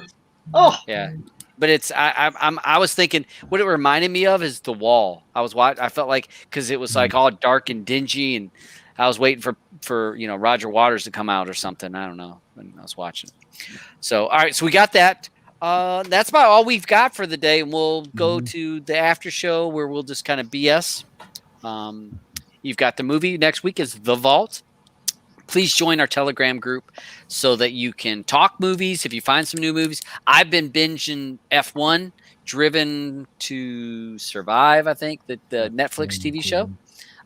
Oh yeah, but it's I was thinking what it reminded me of is The Wall. I felt like because it was like all dark and dingy, and I was waiting for Roger Waters to come out or something. I don't know when I was watching. So all right, so we got that. That's about all we've got for the day, and we'll go to the after show where we'll just kind of BS. You've got the movie next week is The Vault. Please join our Telegram group so that you can talk movies. If you find some new movies, I've been binging F1, Driven to Survive, I think, the Netflix TV show.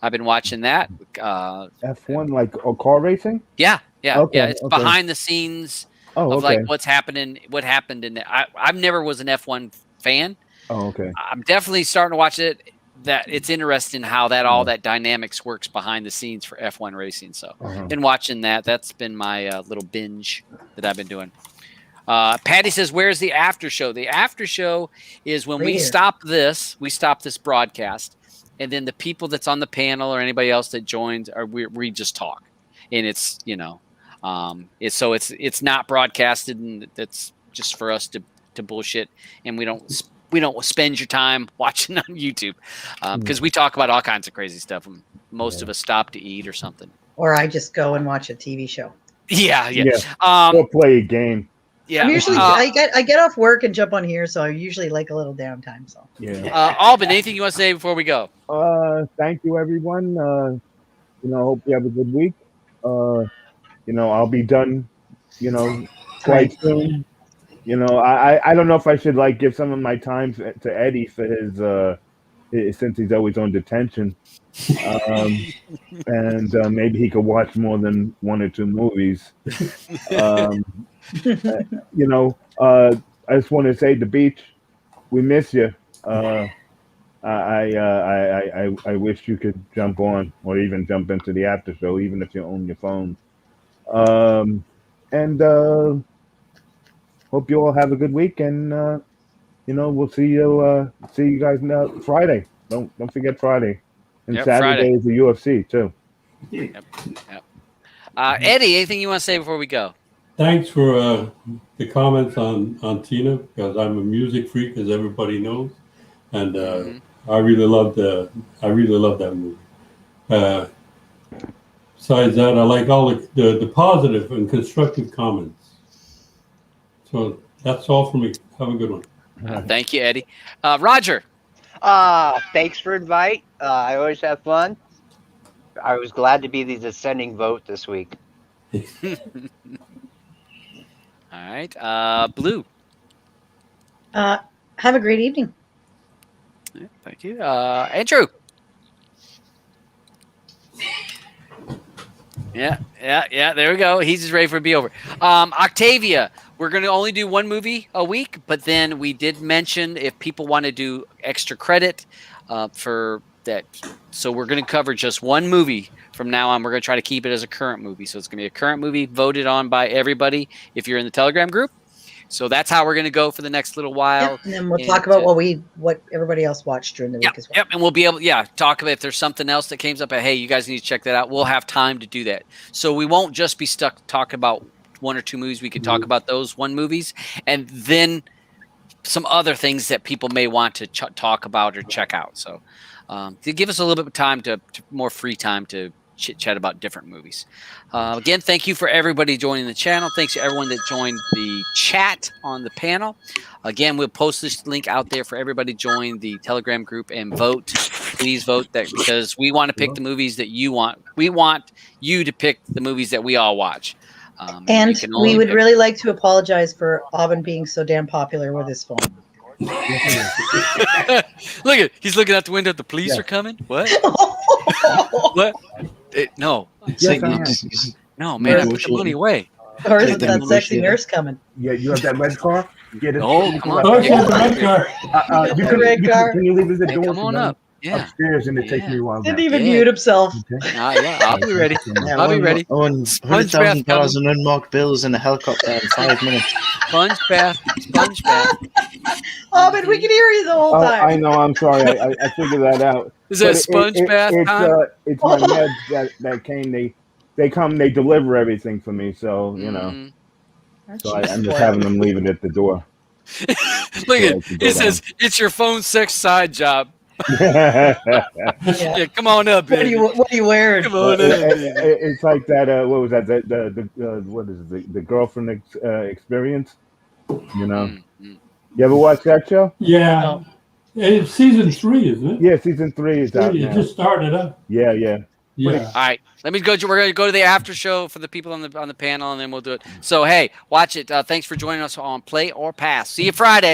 I've been watching that. F1, like car racing? Yeah. Okay, It's behind the scenes of like what happened in it. I never was an F1 fan. Oh, okay. I'm definitely starting to watch it. That it's interesting how all that dynamics works behind the scenes for F1 racing. So been watching that. That's been my little binge that I've been doing. Patty says, where's the after show? The after show is when we stop this broadcast, and then the people that's on the panel or anybody else that joins we just talk. And it's, it's not broadcasted, and that's just for us to to bullshit, and we don't spend your time watching on YouTube because we talk about all kinds of crazy stuff. And most of us stop to eat or something. Or I just go and watch a TV show. Yeah. Or play a game. Yeah. I'm usually I get off work and jump on here, so I usually like a little downtime. So Alvin, anything you want to say before we go? Thank you, everyone. Hope you have a good week. I'll be done. Quite soon. I don't know if I should give some of my time to Eddie for his since he's always on detention, and maybe he could watch more than 1 or 2 movies. I just want to say, the beach, we miss you. I wish you could jump on or even jump into the after show, even if you're on your phone. And hope you all have a good week, and we'll see you guys Friday. Don't forget Friday, and Saturday Friday is the UFC too. Yep. Eddie, anything you want to say before we go? Thanks for the comments on Tina, because I'm a music freak, as everybody knows, and I really love that movie. Besides that, I like all the positive and constructive comments. So that's all for me. Have a good one. Thank you, Eddie. Roger. Thanks for invite. I always have fun. I was glad to be the dissenting vote this week. All right. Blue. have a great evening. Yeah, thank you. Andrew. Yeah. There we go. He's just ready for it to be over. Octavia, we're going to only do 1 movie a week, but then we did mention if people want to do extra credit for that. So we're going to cover just 1 movie from now on. We're going to try to keep it as a current movie. So it's going to be a current movie voted on by everybody if you're in the Telegram group. So that's how we're going to go for the next little while. Yep, and then we'll talk about what everybody else watched during the week as well. Yep, and we'll be able talk about if there's something else that came up. Hey, you guys need to check that out. We'll have time to do that. So we won't just be stuck talking about 1 or 2 movies. We can talk about those 1 movies, and then some other things that people may want to talk about or check out. So to give us a little bit of time to more free time to chit-chat about different movies. Again, thank you for everybody joining the channel. Thanks to everyone that joined the chat on the panel. Again, we'll post this link out there for everybody to join the Telegram group and vote. Please vote that, because we want to pick the movies that you want. We want you to pick the movies that we all watch. And we would really like to apologize for Aubin being so damn popular with his phone. Look he's looking out the window. The police are coming. What? What? No. No, man, I put the money away. Or is it that sexy nurse coming? Yeah, you have that red car? Get it. Come on. Oh, she has a red car. Can you leave us at the door? Come on up. Yeah. Upstairs, and it takes me a while. Didn't even mute himself. I'll be ready. I'll be ready. $100,000 in unmarked bills in a helicopter in 5 minutes. Sponge bath. Aubin, we can hear you the whole time. I know. I'm sorry. I figured that out. Is that sponge bath time? It's my meds that came. They come. They deliver everything for me. So So I'm just having them leave it at the door. Look it says it's your phone sex side job. Yeah, come on up, baby. What are you wearing? Come on up. It's like that. What was that? What is it? The girlfriend experience. You ever watch that show? Yeah. No. It's season 3, isn't it? Yeah, season 3 is out It now. just started up. Yeah. All right, let me go. We're going to go to the after show for the people on the panel, and then we'll do it. So hey, watch it. Thanks for joining us on Play or Pass. See you Friday.